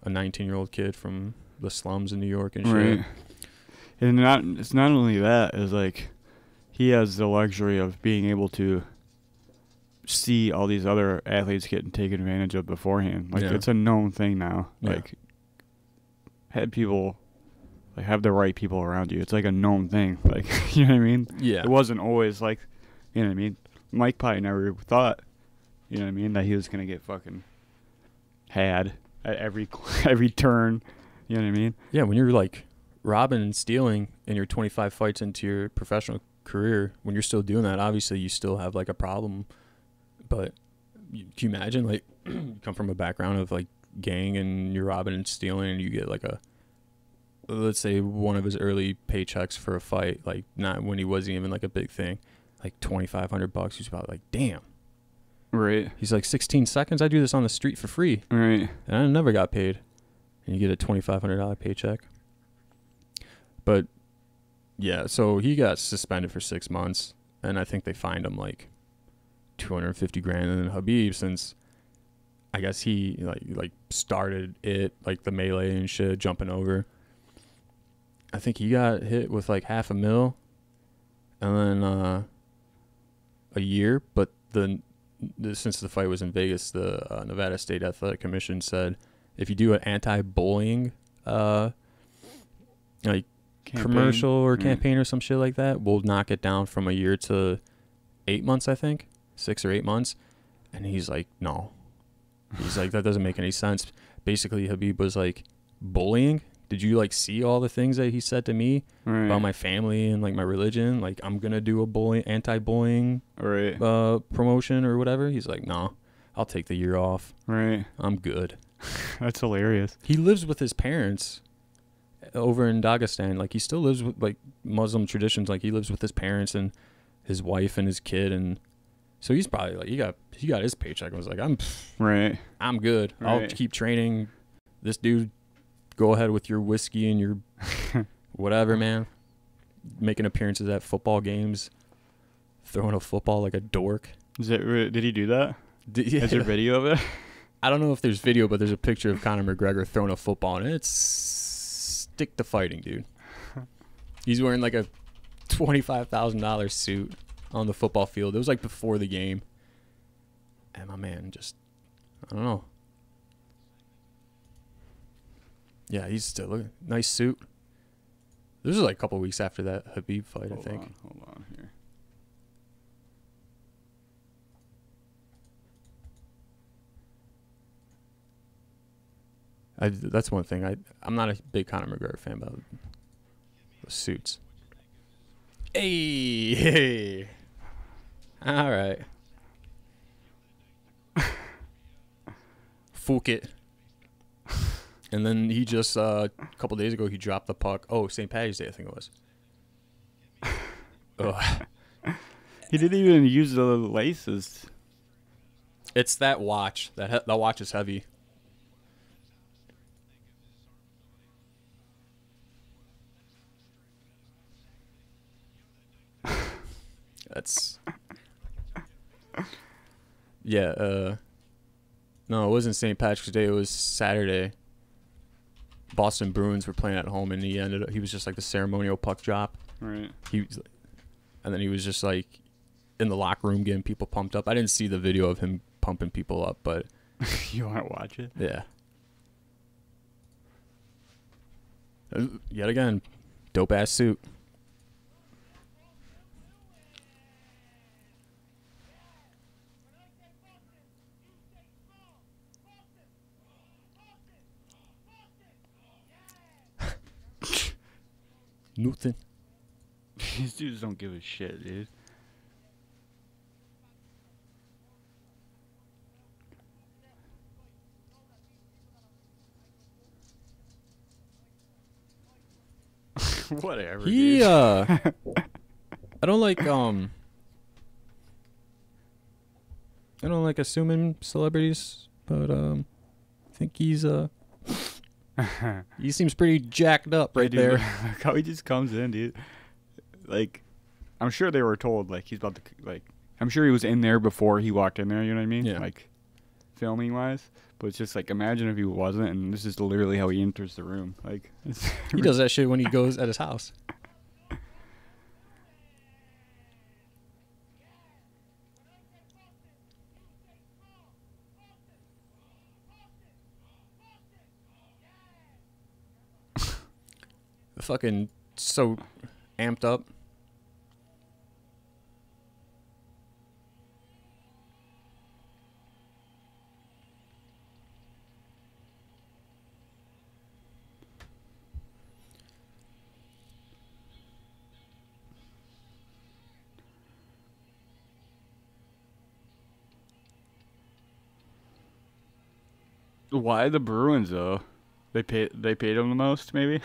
a 19-year-old kid from the slums in New York and Right. shit. And it's not only that, it's like he has the luxury of being able to see all these other athletes getting taken advantage of beforehand. Like, Yeah. it's a known thing now. Yeah. Like, had people like have the right people around you. It's like a known thing. Like you know what I mean? Yeah. It wasn't always like, you know what I mean? Mike probably never thought, you know what I mean, that he was gonna get fucking had at every turn. You know what I mean? Yeah, when you're like robbing and stealing and you're 25 fights into your professional career, when you're still doing that, obviously you still have like a problem. But can you imagine, like, you come from a background of like gang and you're robbing and stealing and you get like a, let's say one of his early paychecks for a fight, like not when he wasn't even like a big thing, like $2,500. He's about like, damn. Right. He's like 16 seconds. I do this on the street for free. Right. And I never got paid. And you get a $2,500 paycheck. But yeah, so he got suspended for 6 months, and I think they fined him like $250,000. And then Khabib, since I guess he like started it, like the melee and shit, jumping over, I think he got hit with like $500,000 and then a year. But since the fight was in Vegas, the Nevada State Athletic Commission said if you do an anti-bullying like Campaign. commercial or campaign or some shit like that, we'll knock it down from a year to 8 months, I think. 6 or 8 months. And he's like, no. He's like, that doesn't make any sense. Basically, Khabib was like, bullying? Did you like see all the things that he said to me about my family and like my religion? Like, I'm gonna do a anti-bullying promotion or whatever. He's like, no, I'll take the year off. Right. I'm good. That's hilarious. He lives with his parents over in Dagestan. Like, he still lives with like Muslim traditions. Like, he lives with his parents and his wife and his kid, and so he's probably like, he got his paycheck and was like, I'm good. I'll keep training. This dude, go ahead with your whiskey and your whatever, man. Making appearances at football games, throwing a football like a dork. Did he do that? Is there video of it? I don't know if there's video, but there's a picture of Conor McGregor throwing a football, and it's stick to fighting, dude. He's wearing like a $25,000 suit on the football field. It was like before the game. And my man just, I don't know. Yeah, he's still a nice suit. This was like a couple weeks after that Khabib fight, I think. Hold on here. That's one thing. I'm not a big Conor McGregor fan about the suits. Hey. All right. Phuket. And then he just, a couple days ago, he dropped the puck. Oh, St. Paddy's Day, I think it was. He didn't even use the laces. It's that watch. That watch is heavy. That's... Yeah, no, it wasn't St. Patrick's Day. It was Saturday. Boston Bruins were playing at home, and he was just like the ceremonial puck drop. Right. And then he was just like in the locker room getting people pumped up. I didn't see the video of him pumping people up, but you want to watch it? Yeah. Yet again, dope ass suit. Nothing. These dudes don't give a shit, dude. Whatever. He dude. I don't like I don't like assuming celebrities, but I think he's he seems pretty jacked up right dude, there. Look how he just comes in, dude. Like, I'm sure they were told, like, he's about to, like, I'm sure he was in there before he walked in there, you know what I mean? Yeah. Like, filming-wise. But it's just, like, imagine if he wasn't, and this is literally how he enters the room. Like, He does that shit when he goes at his house. fucking so amped up. Why the Bruins though? They paid him the most, maybe.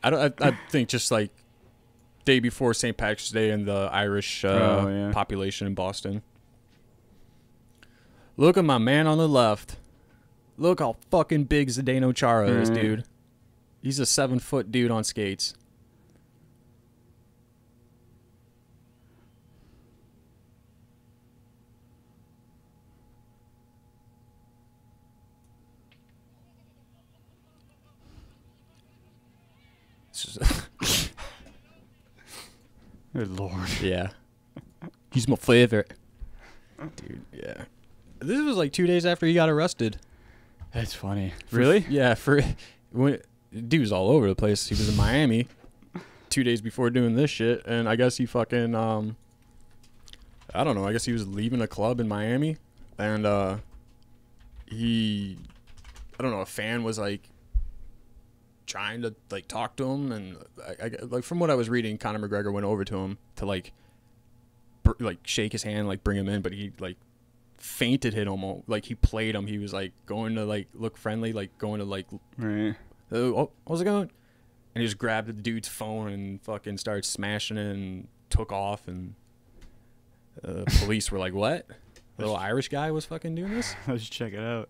I think just like day before St. Patrick's Day and the Irish Yeah. population in Boston. Look at my man on the left. Look how fucking big Zdeno Chara is, Right. dude. He's a 7-foot dude on skates. It's just- Good lord. yeah. He's my favorite. Dude, yeah. This was like 2 days after he got arrested. That's funny. Really? Yeah, when dude was all over the place. He was in Miami 2 days before doing this shit, and I guess he fucking I don't know. I guess he was leaving a club in Miami, and I don't know. A fan was like trying to like talk to him, and I like from what I was reading, Conor McGregor went over to him to like shake his hand, like bring him in, but he like fainted hit him, like he played him. He was like going to like look friendly, like going to like Right. oh, how's it going? And he just grabbed the dude's phone and fucking started smashing it and took off. And police were like, "What? The little Irish guy was fucking doing this?" Let's check it out.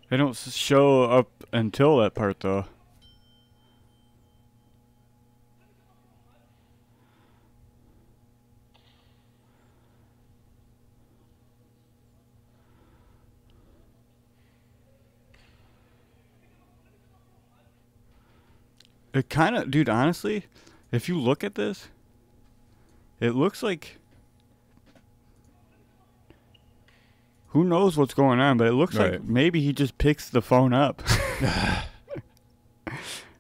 They don't show up until that part, though. It kind of, dude, honestly, if you look at this, it looks like, who knows what's going on, but it looks like Right. maybe he just picks the phone up.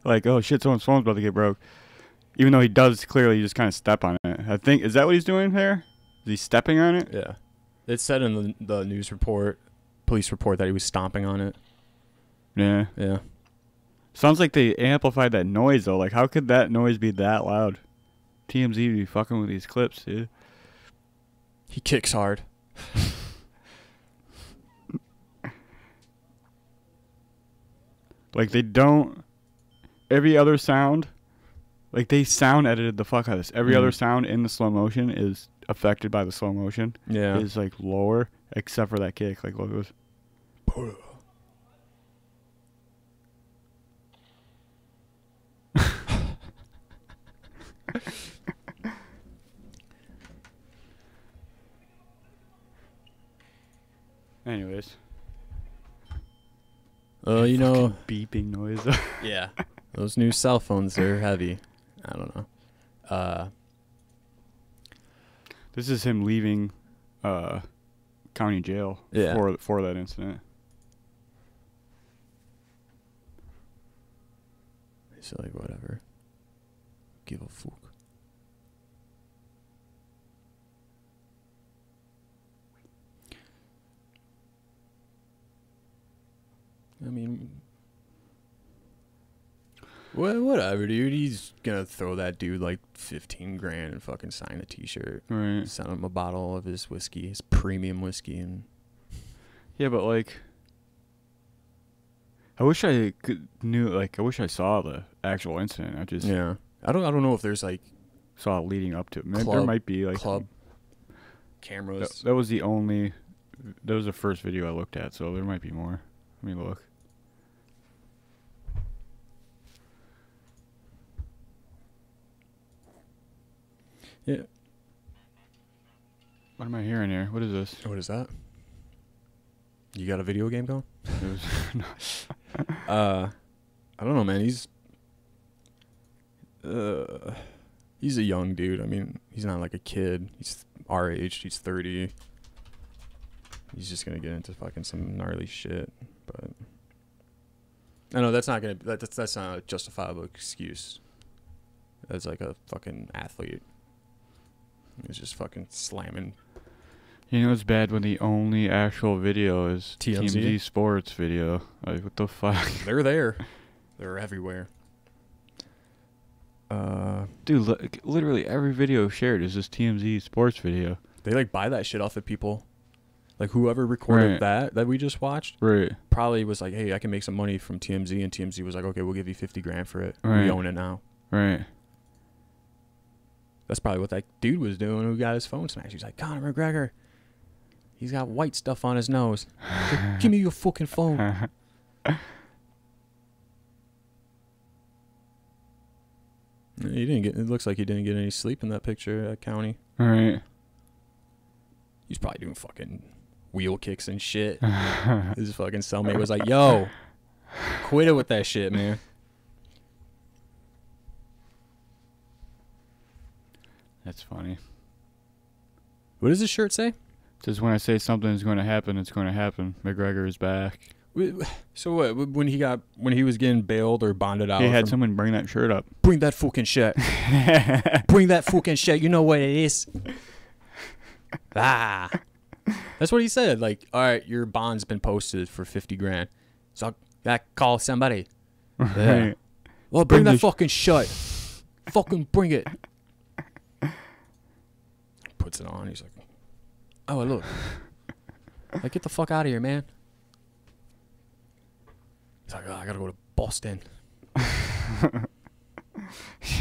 Like, oh shit, someone's phone's about to get broke. Even though he does clearly just kind of step on it. I think, is that what he's doing there? Is he stepping on it? Yeah, it said in the news report, police report, that he was stomping on it. Yeah. Yeah, Sounds like they amplified that noise, though. Like, how could that noise be that loud? TMZ be fucking with these clips, dude. he kicks hard. Like, they don't. Every other sound, like, they sound edited the fuck out of this. Every other sound in the slow motion is affected by the slow motion. Yeah, Is, like, lower, except for that kick. Like, look, it was. Anyways. you know, Fucking beeping noise. yeah, those new cell phones, they're heavy. I don't know. This is him leaving county jail Yeah. for that incident. So like whatever. Give a fuck. I mean, whatever, dude. He's gonna throw that dude like 15 grand and fucking sign a T-shirt. Right. Send him a bottle of his whiskey, his premium whiskey, and Yeah, but like, I wish I knew. Like, I wish I saw the actual incident. I just yeah. I don't know if there's like saw it leading up to it. There Club- might be like club cameras. That was the only. That was the first video I looked at, so there might be more. Let me look. Yeah. What am I hearing here? What is this? What is that? You got a video game going? It was I don't know, man. He's a young dude. I mean, he's not like a kid. He's our age. He's 30. He's just gonna get into fucking some gnarly shit. But I know that's not not a justifiable excuse. As like a fucking athlete, he's just fucking slamming. You know, it's bad when the only actual video is TMZ Sports video. Like, what the fuck? They're there. They're everywhere. Dude, literally every video shared is this TMZ Sports video. They like buy that shit off of people. Like whoever recorded that we just watched, right? Probably was like, hey, I can make some money from TMZ, and TMZ was like, okay, we'll give you $50,000 for it. Right. We own it now. Right. That's probably what that dude was doing who got his phone smashed. He's like, Conor McGregor, he's got white stuff on his nose. Like, give me your fucking phone. He didn't get. It looks like he didn't get any sleep in that picture at County. All right. He's probably doing fucking wheel kicks and shit. His fucking cellmate was like, yo, quit it with that shit, man. That's funny. What does this shirt say? It says, when I say something is going to happen, it's going to happen. McGregor is back. So what? When he was getting bailed or bonded out, He had someone bring that shirt up. Bring that fucking shit. Bring that fucking shit. You know what it is. That's what he said. Like, all right, your bond's been posted for $50,000. So I gotta call somebody. Yeah. Right. Well, bring that fucking shit. Fucking bring it. Puts it on. He's like, oh, look. Like, get the fuck out of here, man. He's like, oh, I gotta go to Boston.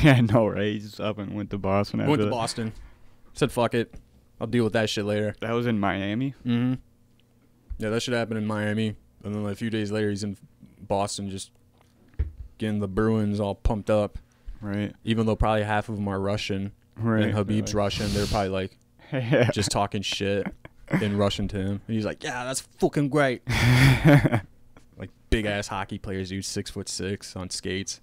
Yeah, no, right? He just up and went to Boston. Went to Boston. Said, fuck it. I'll deal with that shit later. That was in Miami? Mm-hmm. Yeah, that shit happened in Miami. And then like, a few days later, he's in Boston just getting the Bruins all pumped up. Right. Even though probably half of them are Russian. Right. And Habib's Russian. They're probably like just talking shit in Russian to him. And he's like, yeah, that's fucking great. Like big-ass hockey players, dude. 6'6" on skates.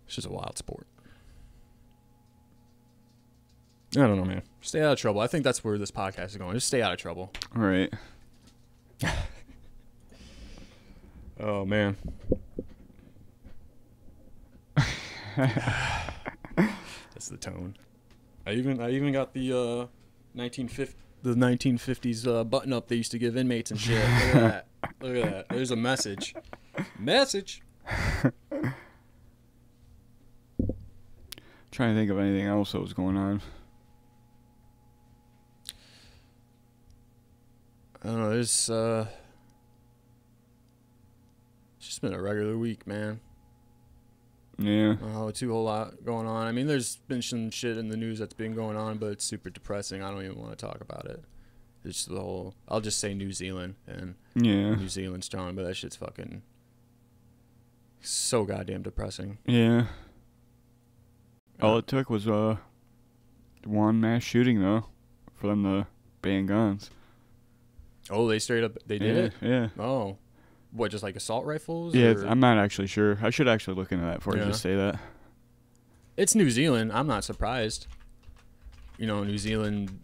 It's just a wild sport. I don't know, man. Stay out of trouble. I think that's where this podcast is going. Just stay out of trouble. Right. Oh, man. That's the tone. I even got the 1950s button up they used to give inmates and shit. Look at that. Look at that. There's a message. Message. Trying to think of anything else that was going on. I don't know. There's it's just been a regular week, man. Yeah. Oh, too whole lot going on. I mean, there's been some shit in the news that's been going on, but it's super depressing. I don't even want to talk about it. It's the whole. I'll just say New Zealand and Yeah. New Zealand's strong, but that shit's fucking so goddamn depressing. Yeah. All it took was one mass shooting though, for them to ban guns. Oh, they straight up they did it. Yeah. Oh, what? Just like assault rifles? Yeah, or? I'm not actually sure. I should actually look into that before I just say that. It's New Zealand. I'm not surprised. You know, New Zealand.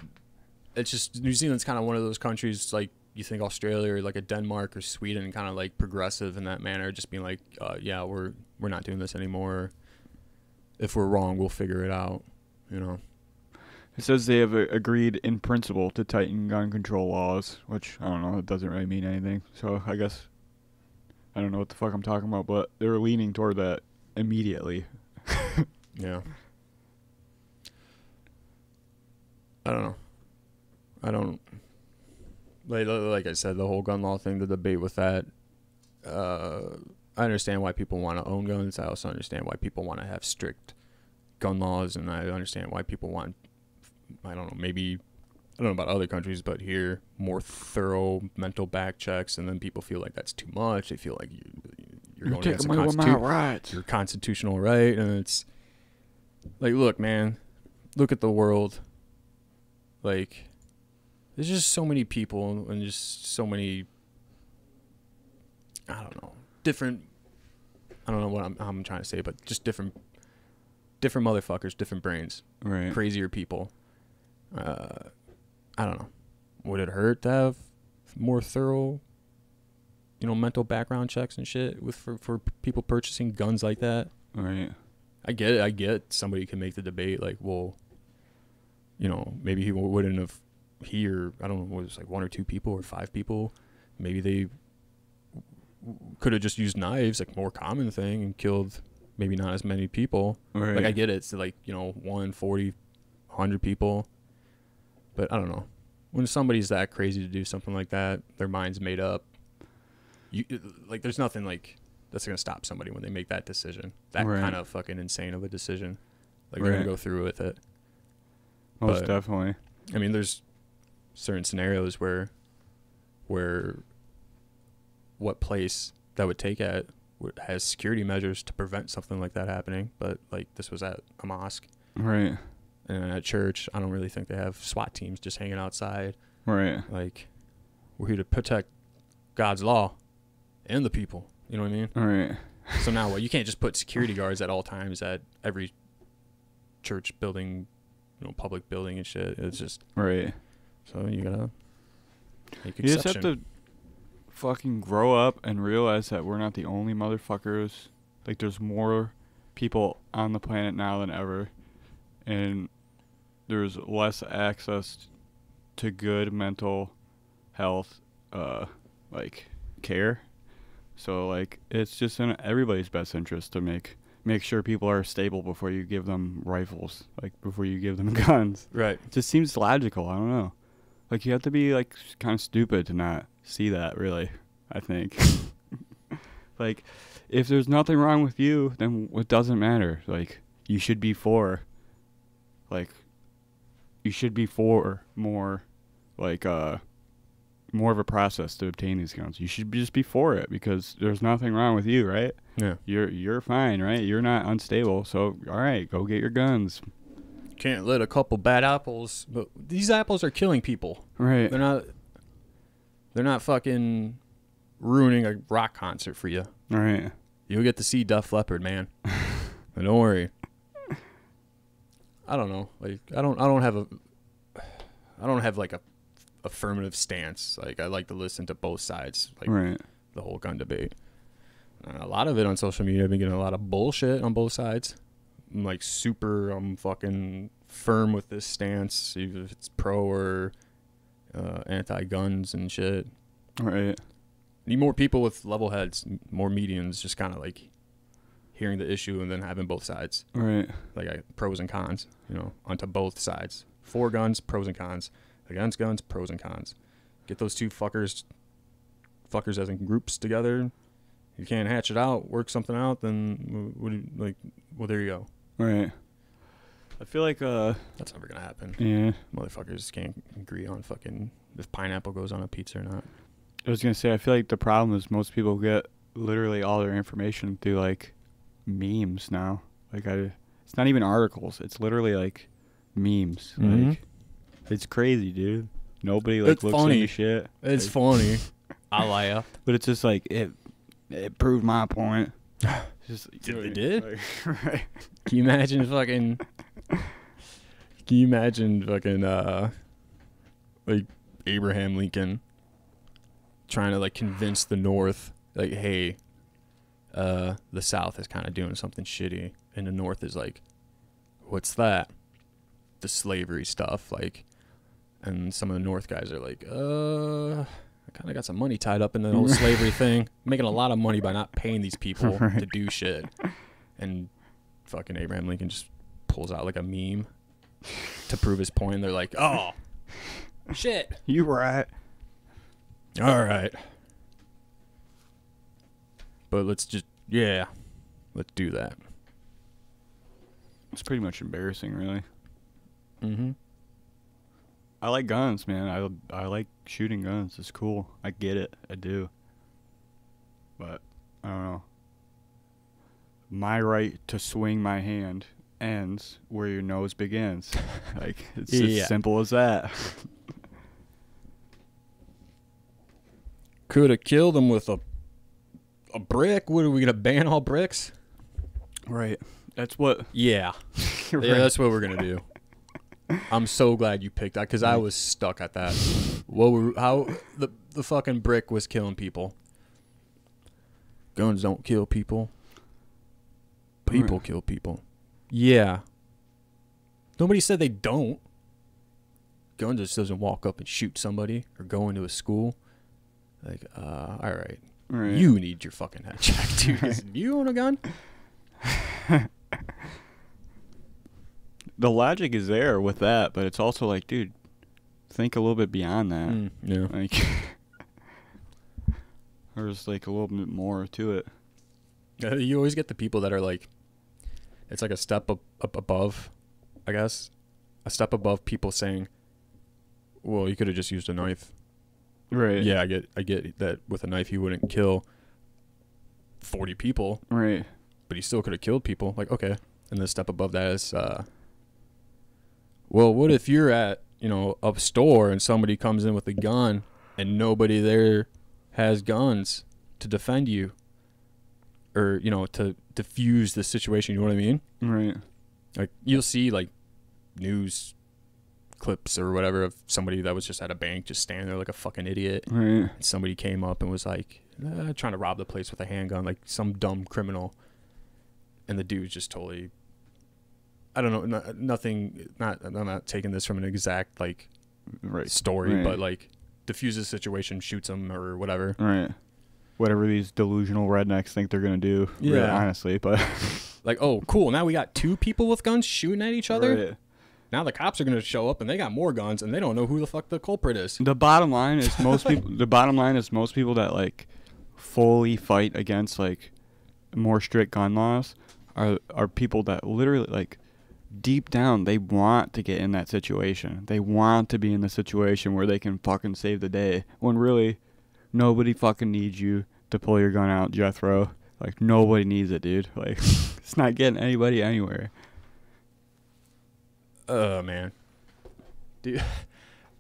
It's just New Zealand's kind of one of those countries like you think Australia or like a Denmark or Sweden, kind of like progressive in that manner, just being like, yeah, we're not doing this anymore. If we're wrong, we'll figure it out. You know. It says they have agreed in principle to tighten gun control laws, which I don't know. It doesn't really mean anything. So I guess I don't know what the fuck I'm talking about, but they were leaning toward that immediately. Yeah. I don't know. I don't. Like I said, the whole gun law thing, the debate with that. I understand why people want to own guns. I also understand why people want to have strict gun laws, and I understand why people want, I don't know, maybe, I don't know about other countries, but here, more thorough mental back checks, and then people feel like that's too much. They feel like you're going against your constitutional right, and it's like, look, man, look at the world. Like, there's just so many people and just so many, I don't know, different, I don't know what I'm trying to say, but just different motherfuckers, different brains, Right. crazier people. I don't know. Would it hurt to have more thorough, mental background checks and shit for people purchasing guns like that? Right. I get it. I get somebody can make the debate like, well, maybe he wouldn't have, I don't know, what it was like 1 or 2 people or 5 people. Maybe they could have just used knives, like more common thing, and killed maybe not as many people. Right. Like I get it. It's like, 1, 40, 100 people. But I don't know. When somebody's that crazy to do something like that, their mind's made up. There's nothing like that's gonna stop somebody when they make that decision. That Right. kind of fucking insane of a decision. Like Right. they're gonna go through with it. Most but- definitely. I mean, there's certain scenarios where what place that would take at has security measures to prevent something like that happening. But like this was at a mosque Right. and at church. I don't really think they have SWAT teams just hanging outside. Right. Like, we're here to protect God's law and the people. You know what I mean? Right. So now what? You can't just put security guards at all times at every church building, public building and shit. It's just, Right. so you gotta make You just exception. have to fucking grow up and realize that we're not the only motherfuckers. Like, there's more people on the planet now than ever, and there's less access to good mental health, care. So, like, it's just in everybody's best interest to make sure people are stable before you give them rifles, like, before you give them guns. Right. It just seems logical. I don't know. Like, you have to be, like, kind of stupid to not see that, really, I think. Like, if there's nothing wrong with you, then it doesn't matter. Like, you should be for more, more of a process to obtain these guns. You should just be for it because there's nothing wrong with you, right? Yeah. You're fine, right? You're not unstable. So, all right, go get your guns. Can't let a couple bad apples, but these apples are killing people. Right. They're not fucking ruining a rock concert for you. Right. You'll get to see Def Leppard, man. But don't worry. I don't know. Like I don't have like a affirmative stance. Like I like to listen to both sides. Like Right. the whole gun debate. A lot of it on social media. I've been getting a lot of bullshit on both sides. I'm like I'm fucking firm with this stance, even if it's pro or anti-guns and shit. Right. Need more people with level heads, more medians, just kind of like hearing the issue and then having both sides. Right. Like pros and cons, onto both sides. For guns, pros and cons. Against guns, pros and cons. Get those two fuckers as in groups together. You can't hatch it out, work something out, then there you go. Right. I feel like That's never gonna happen. yeah. Motherfuckers can't agree on fucking if pineapple goes on a pizza or not. I was gonna say I feel like the problem is most people get literally all their information through like memes now. It's not even articles. It's literally like memes. Mhm. Like it's crazy, dude. Nobody like It's looks funny. into shit. It's Like, funny. I laugh. but it's just like it proved my point. It's just, It did? Like, right. Can you imagine fucking like Abraham Lincoln trying to like convince the North like, hey, the South is kind of doing something shitty, and the North is like, what's that? The slavery stuff, like, and some of the North guys are like, I kind of got some money tied up in the whole slavery thing, making a lot of money by not paying these people Right. to do shit, and fucking Abraham Lincoln just pulls out like a meme to prove his point. They're like, oh, shit. You right. All right. But let's do that. It's pretty much embarrassing, really. Mm-hmm. I like guns, man. I like shooting guns. It's cool. I get it. I do. But I don't know. My right to swing my hand ends where your nose begins. Like, it's Yeah. as simple as that. Could have killed him with a brick. What are we gonna ban all bricks? Right. That's what. Yeah. Right. Yeah, that's what we're gonna do. I'm so glad you picked that because I was stuck at that. How the fucking brick was killing people. Guns don't kill people. People kill people. Yeah. Nobody said they don't. Gun just doesn't walk up and shoot somebody or go into a school. Like, all right. Right. You need your fucking head checked, dude. You own a gun? The logic is there with that, but it's also like, dude, think a little bit beyond that. Yeah. Like, there's like a little bit more to it. You always get the people that are like, it's like a step up above, I guess. A step above people saying, well, you could have just used a knife. Right. Yeah, I get that with a knife he wouldn't kill 40 people, Right. but he still could have killed people. Like, okay. And the step above that is, well, what if you're at, a store and somebody comes in with a gun and nobody there has guns to defend you or, to diffuse the situation, you know what I mean? Right. Like, you'll see, like, news clips or whatever of somebody that was just at a bank just standing there like a fucking idiot. Right. And somebody came up and was like, trying to rob the place with a handgun, like some dumb criminal. And the dude just totally, I don't know, nothing, I'm not taking this from an exact, like, Right. story, Right. but, like, diffuses the situation, shoots him or whatever. Right. Whatever these delusional rednecks think they're gonna do. Yeah. Really, honestly, but. Like, oh, cool, now we got two people with guns shooting at each other? Right. Now the cops are going to show up and they got more guns and they don't know who the fuck the culprit is. The bottom line is most people. The bottom line is most people that like fully fight against like more strict gun laws are people that literally like deep down they want to get in that situation. They want to be in the situation where they can fucking save the day. When really, nobody fucking needs you to pull your gun out, Jethro. Like nobody needs it, dude. Like it's not getting anybody anywhere. Man. Dude,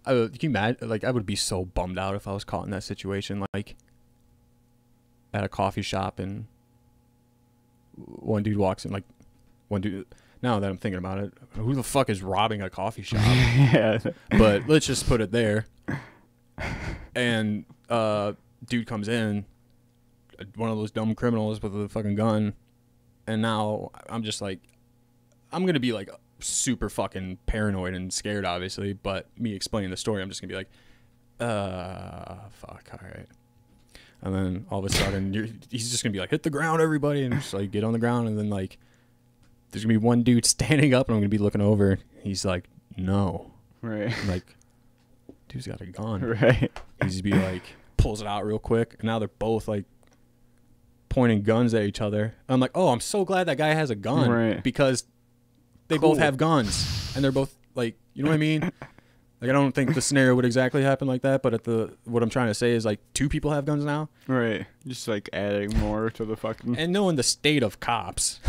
can you imagine? Like, I would be so bummed out if I was caught in that situation. Like, at a coffee shop and one dude walks in, like, now that I'm thinking about it, who the fuck is robbing a coffee shop? Yeah. But let's just put it there. And, dude comes in, one of those dumb criminals with a fucking gun. And now I'm just like, I'm going to be like, super fucking paranoid and scared, obviously, but me explaining the story, I'm just gonna be like, fuck, all right. And then all of a sudden, he's just gonna be like, hit the ground, everybody, and just like get on the ground, and then like, there's gonna be one dude standing up, and I'm gonna be looking over. He's like, no, Right. I'm like, dude's got a gun. Right. He's just be like, pulls it out real quick, and now they're both like pointing guns at each other. I'm like, oh, I'm so glad that guy has a gun, Right. because they Cool. both have guns, and they're both like, you know what I mean? Like, I don't think the scenario would exactly happen like that, but what I'm trying to say is like two people have guns now, Right. Just like adding more to the fucking. and knowing the state of cops,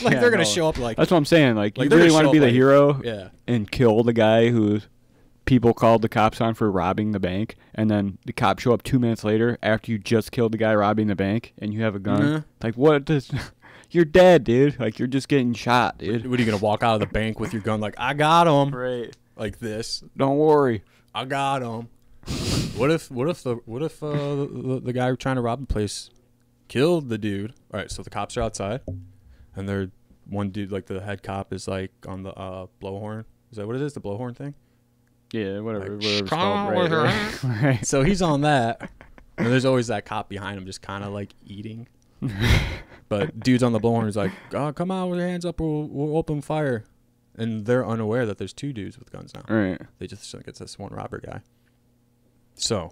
like Yeah, they're gonna no. show up like, That's what I'm saying. Like you they're really gonna want to show be up the like- hero yeah, and kill the guy who people called the cops on for robbing the bank, and then the cops show up 2 minutes later after you just killed the guy robbing the bank, and you have a gun. Mhm. Like what does? You're dead, dude. Like you're just getting shot, dude. what are you gonna walk out of the bank with your gun like, I got him, Right. like this, Don't worry. I got him. What if the guy trying to rob the place killed the dude? All right, so the cops are outside, and they're one dude, like the head cop, is like on the blowhorn. Is that what it is? The blowhorn thing? Yeah, whatever. Like, Whatever it's called. Right. Right. Right. So he's on that, and there's always that cop behind him, just kind of like eating. But dude's on the blowhorn is like, oh, come on with your hands up, we'll open fire. And they're unaware that there's two dudes with guns now. Right. They just think it's this one robber guy. So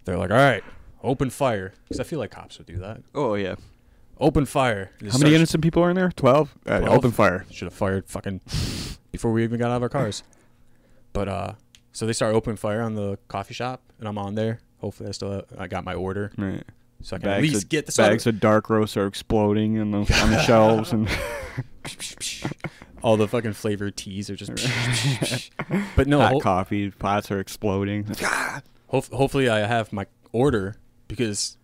they're like, all right, open fire. Because I feel like cops would do that. Oh yeah. Open fire. How many innocent people are in there? 12. 12? Open fire. Should have fired fucking before we even got out of our cars. But so they start opening fire on the coffee shop, and I'm on there. Hopefully I got my order, Right. so I can at least get this bags of dark roast are exploding on the shelves and All the fucking flavored teas are just. But no, Hot coffee pots are exploding. hopefully I have my order, because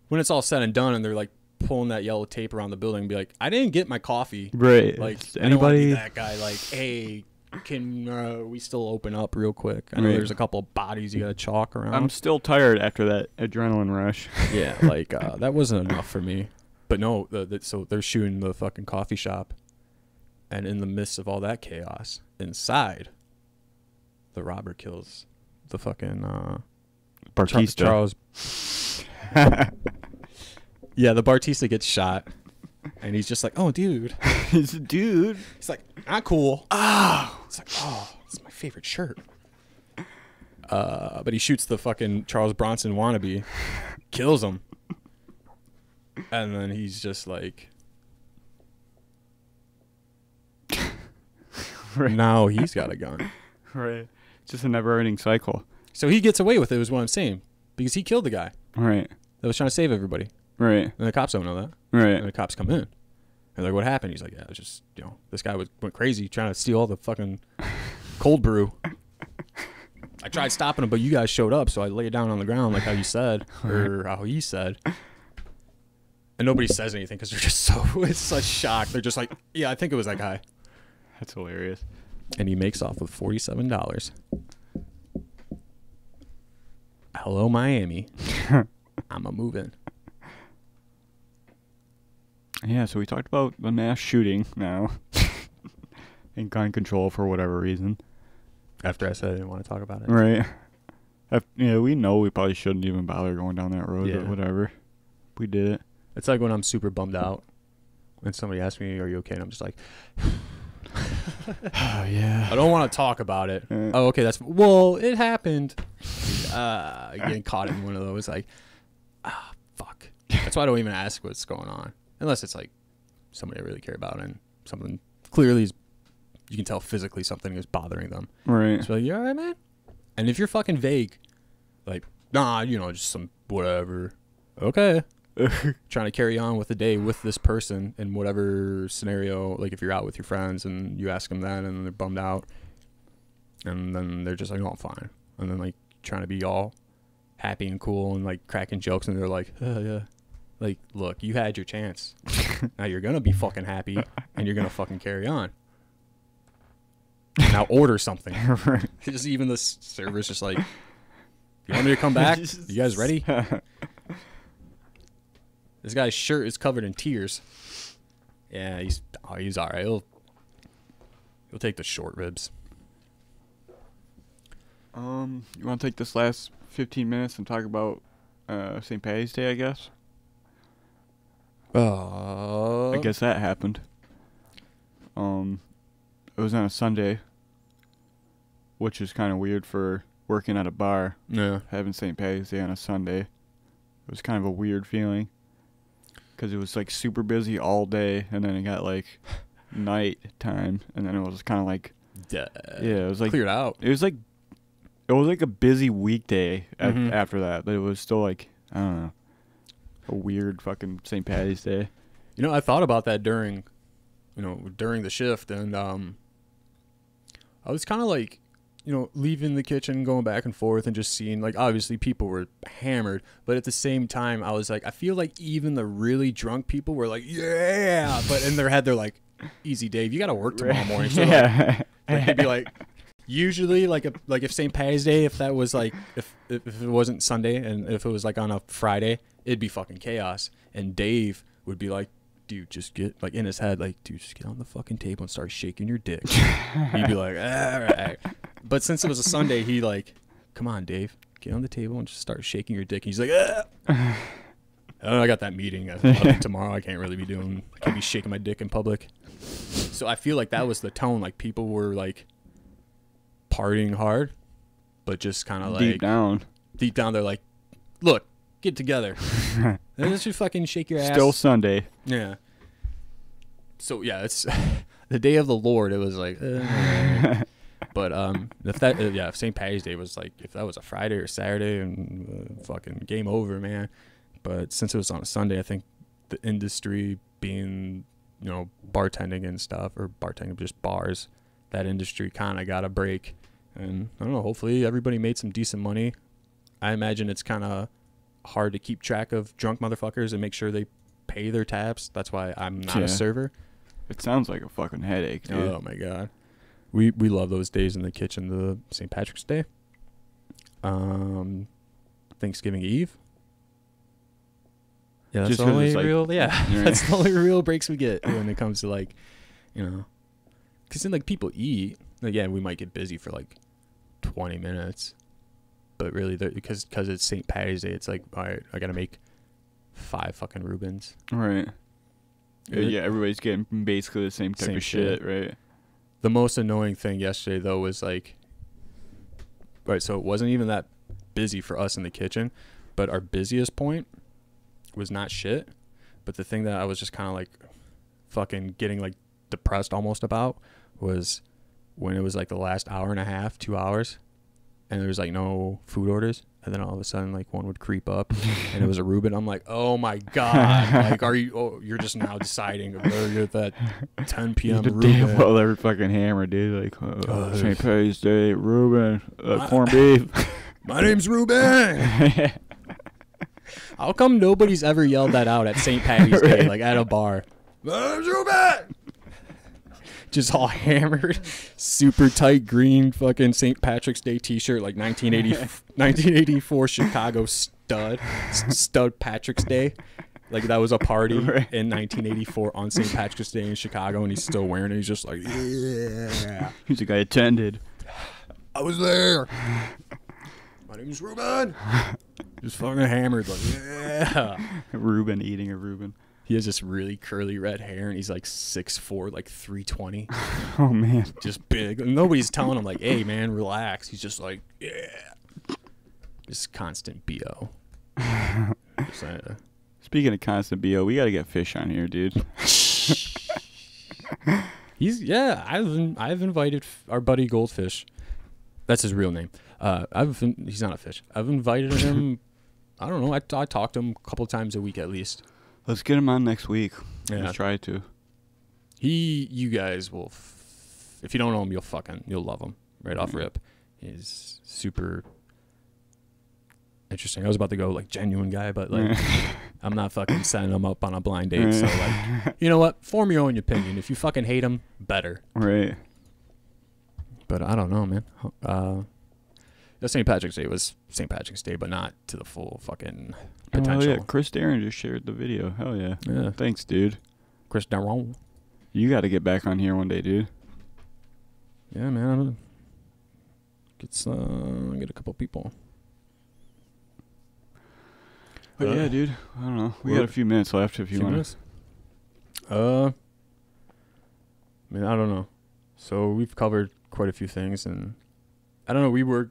when it's all said and done and they're like pulling that yellow tape around the building and be like, I didn't get my coffee. Right. Like, Anybody? I don't want to be that guy. Like, hey, can we still open up real quick? I know Right. there's a couple of bodies you got to chalk around. I'm still tired after that adrenaline rush. Yeah, like that wasn't enough for me. But no, so they're shooting the fucking coffee shop, and in the midst of all that chaos, inside, the robber kills the fucking Bartista. Charles. Yeah, the Bartista gets shot, and he's just like, "Oh, dude." It's a dude. He's like, "Not cool." Oh, it's like, "Oh, it's my favorite shirt." But he shoots the fucking Charles Bronson wannabe, kills him, and then he's just like, Right. now he's got a gun. Right. It's just a never-ending cycle. So he gets away with it, is what I'm saying, because he killed the guy Right. that was trying to save everybody, Right. and the cops don't know that. And Right. the cops come in. And like, what happened? He's like, yeah, it's just, this guy went crazy trying to steal all the fucking cold brew. I tried stopping him, but you guys showed up, so I laid down on the ground like how you said, or how he said. And nobody says anything because they're just so in such shock. They're just like, yeah, I think it was that guy. That's hilarious. And he makes off with $47. Hello, Miami. I'm a moving. Yeah, so we talked about the mass shooting now. And gun control for whatever reason. After I said I didn't want to talk about it. Right. Yeah, we know we probably shouldn't even bother going down that road, Yeah. but whatever. We did it. It's like when I'm super bummed out and somebody asks me, are you okay? And I'm just like, Oh, yeah. I don't want to talk about it. Uh. Oh, okay, well, it happened. Getting caught in one of those, like, fuck. That's why I don't even ask what's going on. Unless it's like somebody I really care about and something clearly is, you can tell physically something is bothering them. Right. It's like, you all right, man? And if you're fucking vague, like, nah, just some whatever. Okay. Trying to carry on with the day with this person in whatever scenario, like if you're out with your friends and you ask them that and they're bummed out and then they're just like, oh, I'm fine. And then like trying to be all happy and cool and like cracking jokes and they're like, yeah. Like, look, you had your chance. Now you're going to be fucking happy and you're going to fucking carry on. Now order something. Right. Just even the server's just like, you want me to come back? You guys ready? This guy's shirt is covered in tears. Yeah, he's all right. He'll take the short ribs. You want to take this last 15 minutes and talk about St. Patty's Day, I guess? I guess that happened. It was on a Sunday, which is kind of weird for working at a bar, Yeah. having St. Patty's Day on a Sunday. It was kind of a weird feeling because it was like super busy all day, and then it got like night time, and then it was kind of like yeah, it was like Cleared out. it was like a busy weekday Mhm. after that, but it was still like I don't know, a weird fucking St. Patty's Day. I thought about that during the shift, and I was kind of like, leaving the kitchen, going back and forth, and just seeing, like, obviously people were hammered, but at the same time, I was like, I feel like even the really drunk people were like, yeah, but in their head, they're like, easy, Dave, you got to work tomorrow morning. So Yeah. like, they'd be like, usually, like if St. Patty's Day, if that was like, if it wasn't Sunday, and if it was like on a Friday, it'd be fucking chaos. And Dave would be like, dude, just get, like, in his head, like, dude, just get on the fucking table and start shaking your dick. He'd be like, all right. But since it was a Sunday, he like, come on, Dave, get on the table and just start shaking your dick. And he's like, I got that meeting tomorrow. I can't be shaking my dick in public. So I feel like that was the tone. Like, people were like partying hard, but just kind of like Deep down, they're like, look, get together. And let's just fucking shake your ass. still Sunday. Yeah. So yeah, it's the day of the Lord. It was like, but if St. Patty's Day was like, if that was a Friday or Saturday, and fucking game over, man. But since it was on a Sunday, I think the industry being bartending and stuff, or bartending, just bars, that industry kind of got a break. And I don't know, hopefully everybody made some decent money. I imagine it's kind of hard to keep track of drunk motherfuckers and make sure they pay their tabs. That's why I'm not a server. It sounds like a fucking headache, dude. Oh my god. We love those days in the kitchen. The St. Patrick's Day, Thanksgiving Eve. Yeah, that's Just the 'cause only it's like- real. Yeah, Right. that's the only real breaks we get when it comes to like, because then like people eat. Like, yeah, we might get busy for like 20 minutes, but really because it's St. Patty's Day, it's like, all right, I gotta make 5 fucking Reubens. Right. Yeah, everybody's getting basically the same type Same of shit, right? The most annoying thing yesterday, though, was like, right, so it wasn't even that busy for us in the kitchen, but our busiest point was not shit. But the thing that I was just kind of like fucking getting like depressed almost about was when it was like the last hour and a half, 2 hours, and there was like no food orders. And then all of a sudden, like, one would creep up, and it was a Reuben. I'm like, oh my god! Like, you're just now deciding whether you're at that 10 p.m. The Reuben. damn well they're fucking hammered, dude. Like St. Patty's Day, Reuben, corned beef. My name's Reuben. How come nobody's ever yelled that out at St. Patty's Day, like at a bar? My name's Reuben. Just all hammered, super tight green fucking St. Patrick's Day t-shirt, like 1984 Chicago stud Patrick's Day. Like that was a party in 1984 on St. Patrick's Day in Chicago, and he's still wearing it. He's just like, yeah. He's like, I attended. I was there. My name's Reuben. Just fucking hammered, like, yeah. Reuben eating a Reuben. He has this really curly red hair, and he's like 6'4", like 320. Oh man, Just big. And nobody's telling him like, "Hey man, relax." He's just like, yeah. Just constant BO. Just, speaking of constant BO, we gotta get Fish on here, dude. I've invited our buddy Goldfish. That's his real name. He's not a fish. I've invited him. I don't know. I talk to him a couple times a week at least. Let's get him on next week. Yeah. Let's try to. You guys will, if you don't know him, you'll love him right off rip. He's super interesting. I was about to go like genuine guy, but like I'm not fucking setting him up on a blind date. So like, you know what? Form your own opinion. If you fucking hate him, better. Right. But I don't know, man. The St. Patrick's Day was St. Patrick's Day, but not to the full fucking potential. Oh yeah, Chris Darren just shared the video. Hell yeah. Yeah. Thanks, dude. Chris Darren. You got to get back on here one day, dude. Yeah, man. Get a couple people. But yeah, dude. I don't know. We got a few minutes left if you want to. Man, I don't know. So we've covered quite a few things, and I don't know.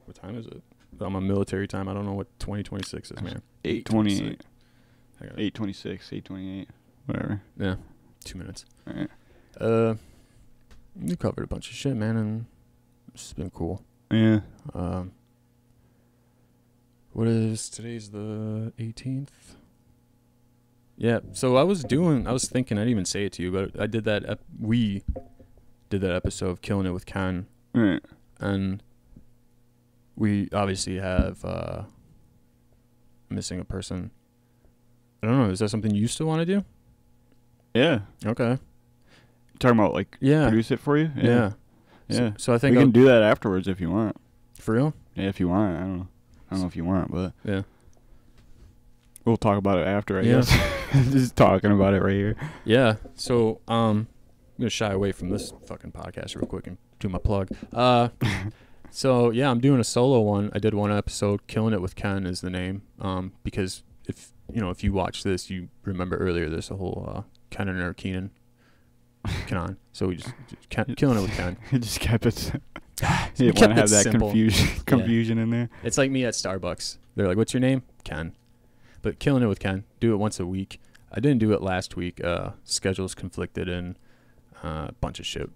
What time is it? I'm on military time. I don't know what 2026 is, man. 8:28. 8:26. 8:28. Whatever. Yeah. 2 minutes. All right. We covered a bunch of shit, man, and it's been cool. Yeah. Today's the 18th? Yeah, so I was thinking, I didn't even say it to you, but I did that, we did that episode of Killing It with Ken. Right. And we obviously have, missing a person. I don't know, is that something you still want to do? Yeah. Okay. Talking about like produce it for you? Yeah. Yeah. So I think we can do that afterwards if you want. For real? Yeah, if you want. I don't know if you want, but yeah. We'll talk about it after, I Yeah. guess. Just talking about it right here. Yeah. So I'm gonna shy away from this fucking podcast real quick and do my plug. So yeah, I'm doing a solo one. I did one episode. Killing It with Ken is the name. Because if you watch this, you remember earlier there's a whole Kenan or Kenan. So we just Killing It with Ken. It just kept it. You didn't want to have that simple. confusion in there. It's like me at Starbucks. They're like, "What's your name?" Ken. But Killing It with Ken. Do it once a week. I didn't do it last week. Schedules conflicted and a bunch of shit.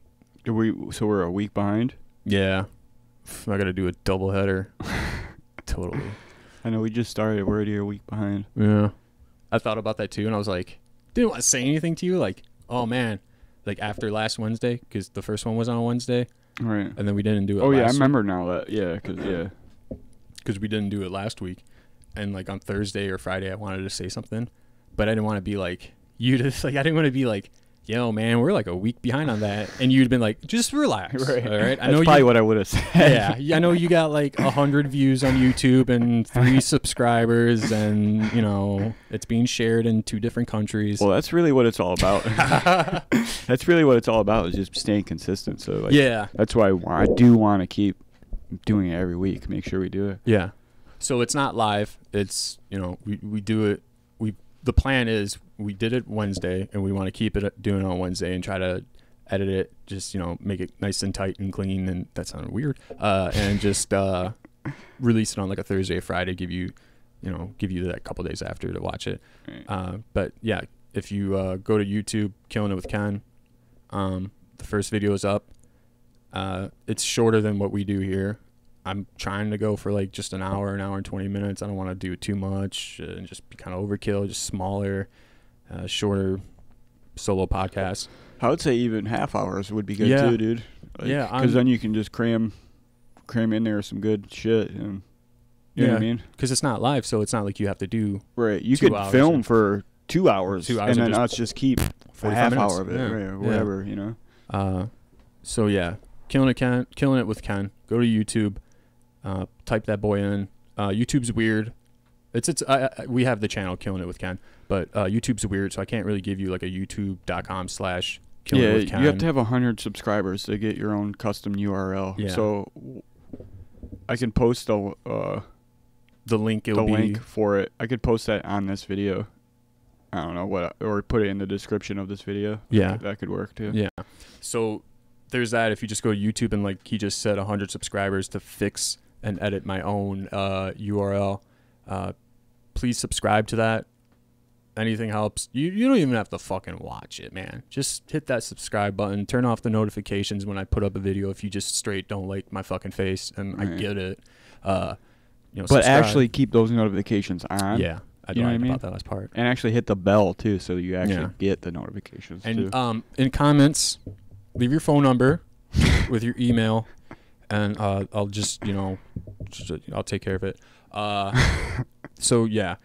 So we're a week behind? Yeah. I got to do a double header. Totally. I know we just started. We're already a week behind. Yeah. I thought about that too, and I was like, didn't want to say anything to you. Like, oh man, like after last Wednesday, because the first one was on a Wednesday, Right. and then we didn't do it. Oh yeah, I last remember now that. Yeah, because we didn't do it last week, and like on Thursday or Friday, I wanted to say something, but I didn't want to be like you just like I didn't want to be like, yo man, we're like a week behind on that, and you'd been like, just relax, Right. all right? I know probably what I would have said. Yeah, I know you got like 100 views on YouTube and 3 subscribers, and you know it's being shared in 2 different countries. Well, that's really what it's all about. That's really what it's all about, is just staying consistent. So like, yeah, that's why I do want to keep doing it every week. Make sure we do it. yeah. So it's not live. It's, you know, we do it. The plan is we did it Wednesday, and we want to keep it doing it on Wednesday and try to edit it, just, you know, make it nice and tight and clean. And that sounded weird. And just release it on like a Thursday or Friday. Give you that couple days after to watch it. Right. But yeah, if you go to YouTube, Killing It with Ken, the first video is up. It's shorter than what we do here. I'm trying to go for like just an hour and 20 minutes. I don't want to do too much and just be kind of overkill, just smaller, shorter solo podcasts. I would say even half hours would be good Yeah. too, dude. Like, Yeah, because then you can just cram in there some good shit, and you know what I mean. Because it's not live, so it's not like you have to do Right. You 2 could hours film and- for 2 hours, 2 hours and and then just us just keep a 45 half minutes. hour of it, Yeah. right, or Yeah. whatever, you know. So yeah, Killing It with Ken. Go to YouTube, type that boy in. YouTube's weird. We have the channel Killing It with Ken, but YouTube's weird, so I can't really give you like a youtube.com/Killing It with Ken. You have to have 100 subscribers to get your own custom URL. Yeah. So I can post the link. the link for it. I could post that on this video. I don't know what, or put it in the description of this video. Yeah. That could work too. Yeah. So there's that. If you just go to YouTube and like he just said 100 subscribers to fix and edit my own URL, please subscribe to that. Anything helps. You don't even have to fucking watch it, man. Just hit that subscribe button. Turn off the notifications when I put up a video if you just straight don't like my fucking face, and I Right. get it. But subscribe. actually keep those notifications on. Yeah, I You know what I lied mean? about that last part. And actually hit the bell too, so you actually Yeah. get the notifications too. And in comments, leave your phone number with your email, and I'll just I'll take care of it. So yeah,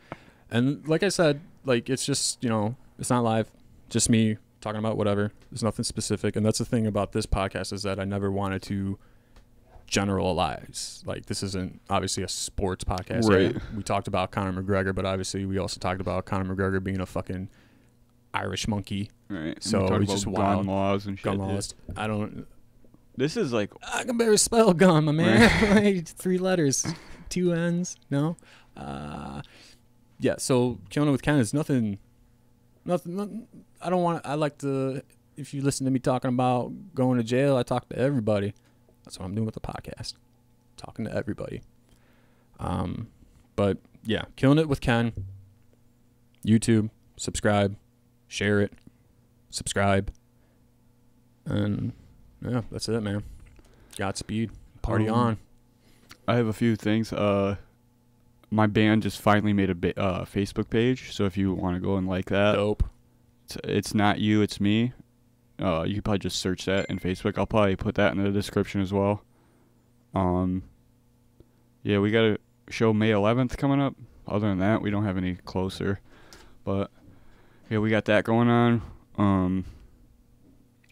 and like I said, like it's just it's not live, just me talking about whatever. There's nothing specific, and that's the thing about this podcast is that I never wanted to generalize. Like this isn't obviously a sports podcast. Right. Yeah, we talked about Conor McGregor, but obviously we also talked about Conor McGregor being a fucking Irish monkey. Right. So we talk it's just about wild. gun laws and shit. Gun yeah. laws. This is like I can barely spell gun, my man. Like 3 letters, 2 N's. No. Yeah. So Killing It with Ken is nothing. I don't want. I like to. If you listen to me talking about going to jail, I talk to everybody. That's what I'm doing with the podcast. Talking to everybody. But yeah, Killing It with Ken. YouTube, subscribe, share it, subscribe, and yeah, that's it, man. Godspeed. Party on. I have a few things. My band just finally made a Facebook page, so if you want to go and like that, Dope. it's not you, it's me. You can probably just search that in Facebook. I'll probably put that in the description as well. Yeah, we got a show May 11th coming up. Other than that, we don't have any closer. But yeah, we got that going on.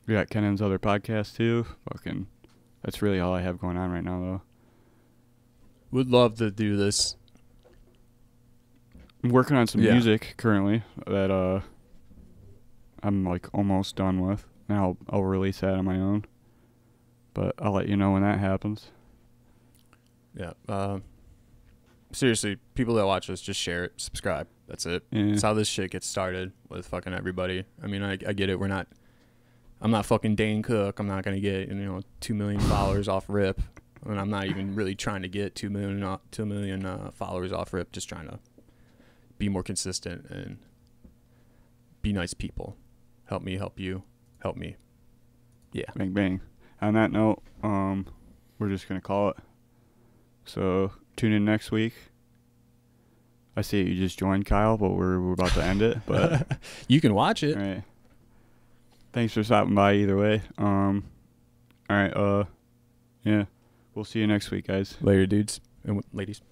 We got Kennan's other podcast too. Fucking, that's really all I have going on right now, though. Would love to do this. I'm working on some Yeah. music currently that I'm like almost done with, and I'll release that on my own. But I'll let you know when that happens. Yeah. Seriously, people that watch us, just share it, subscribe. That's it. Yeah. That's how this shit gets started with fucking everybody. I mean, I get it. I'm not fucking Dane Cook. I'm not going to get, 2 million followers off rip. And I'm not even really trying to get 2 million followers off rip. Just trying to be more consistent and be nice people. Help me, help you, help me. Yeah. Bang bang. On that note, we're just gonna call it. So tune in next week. I see you just joined, Kyle, but we're about to end it. But you can watch it. all right. Thanks for stopping by either way. All right. Yeah. We'll see you next week, guys. Later, dudes and ladies.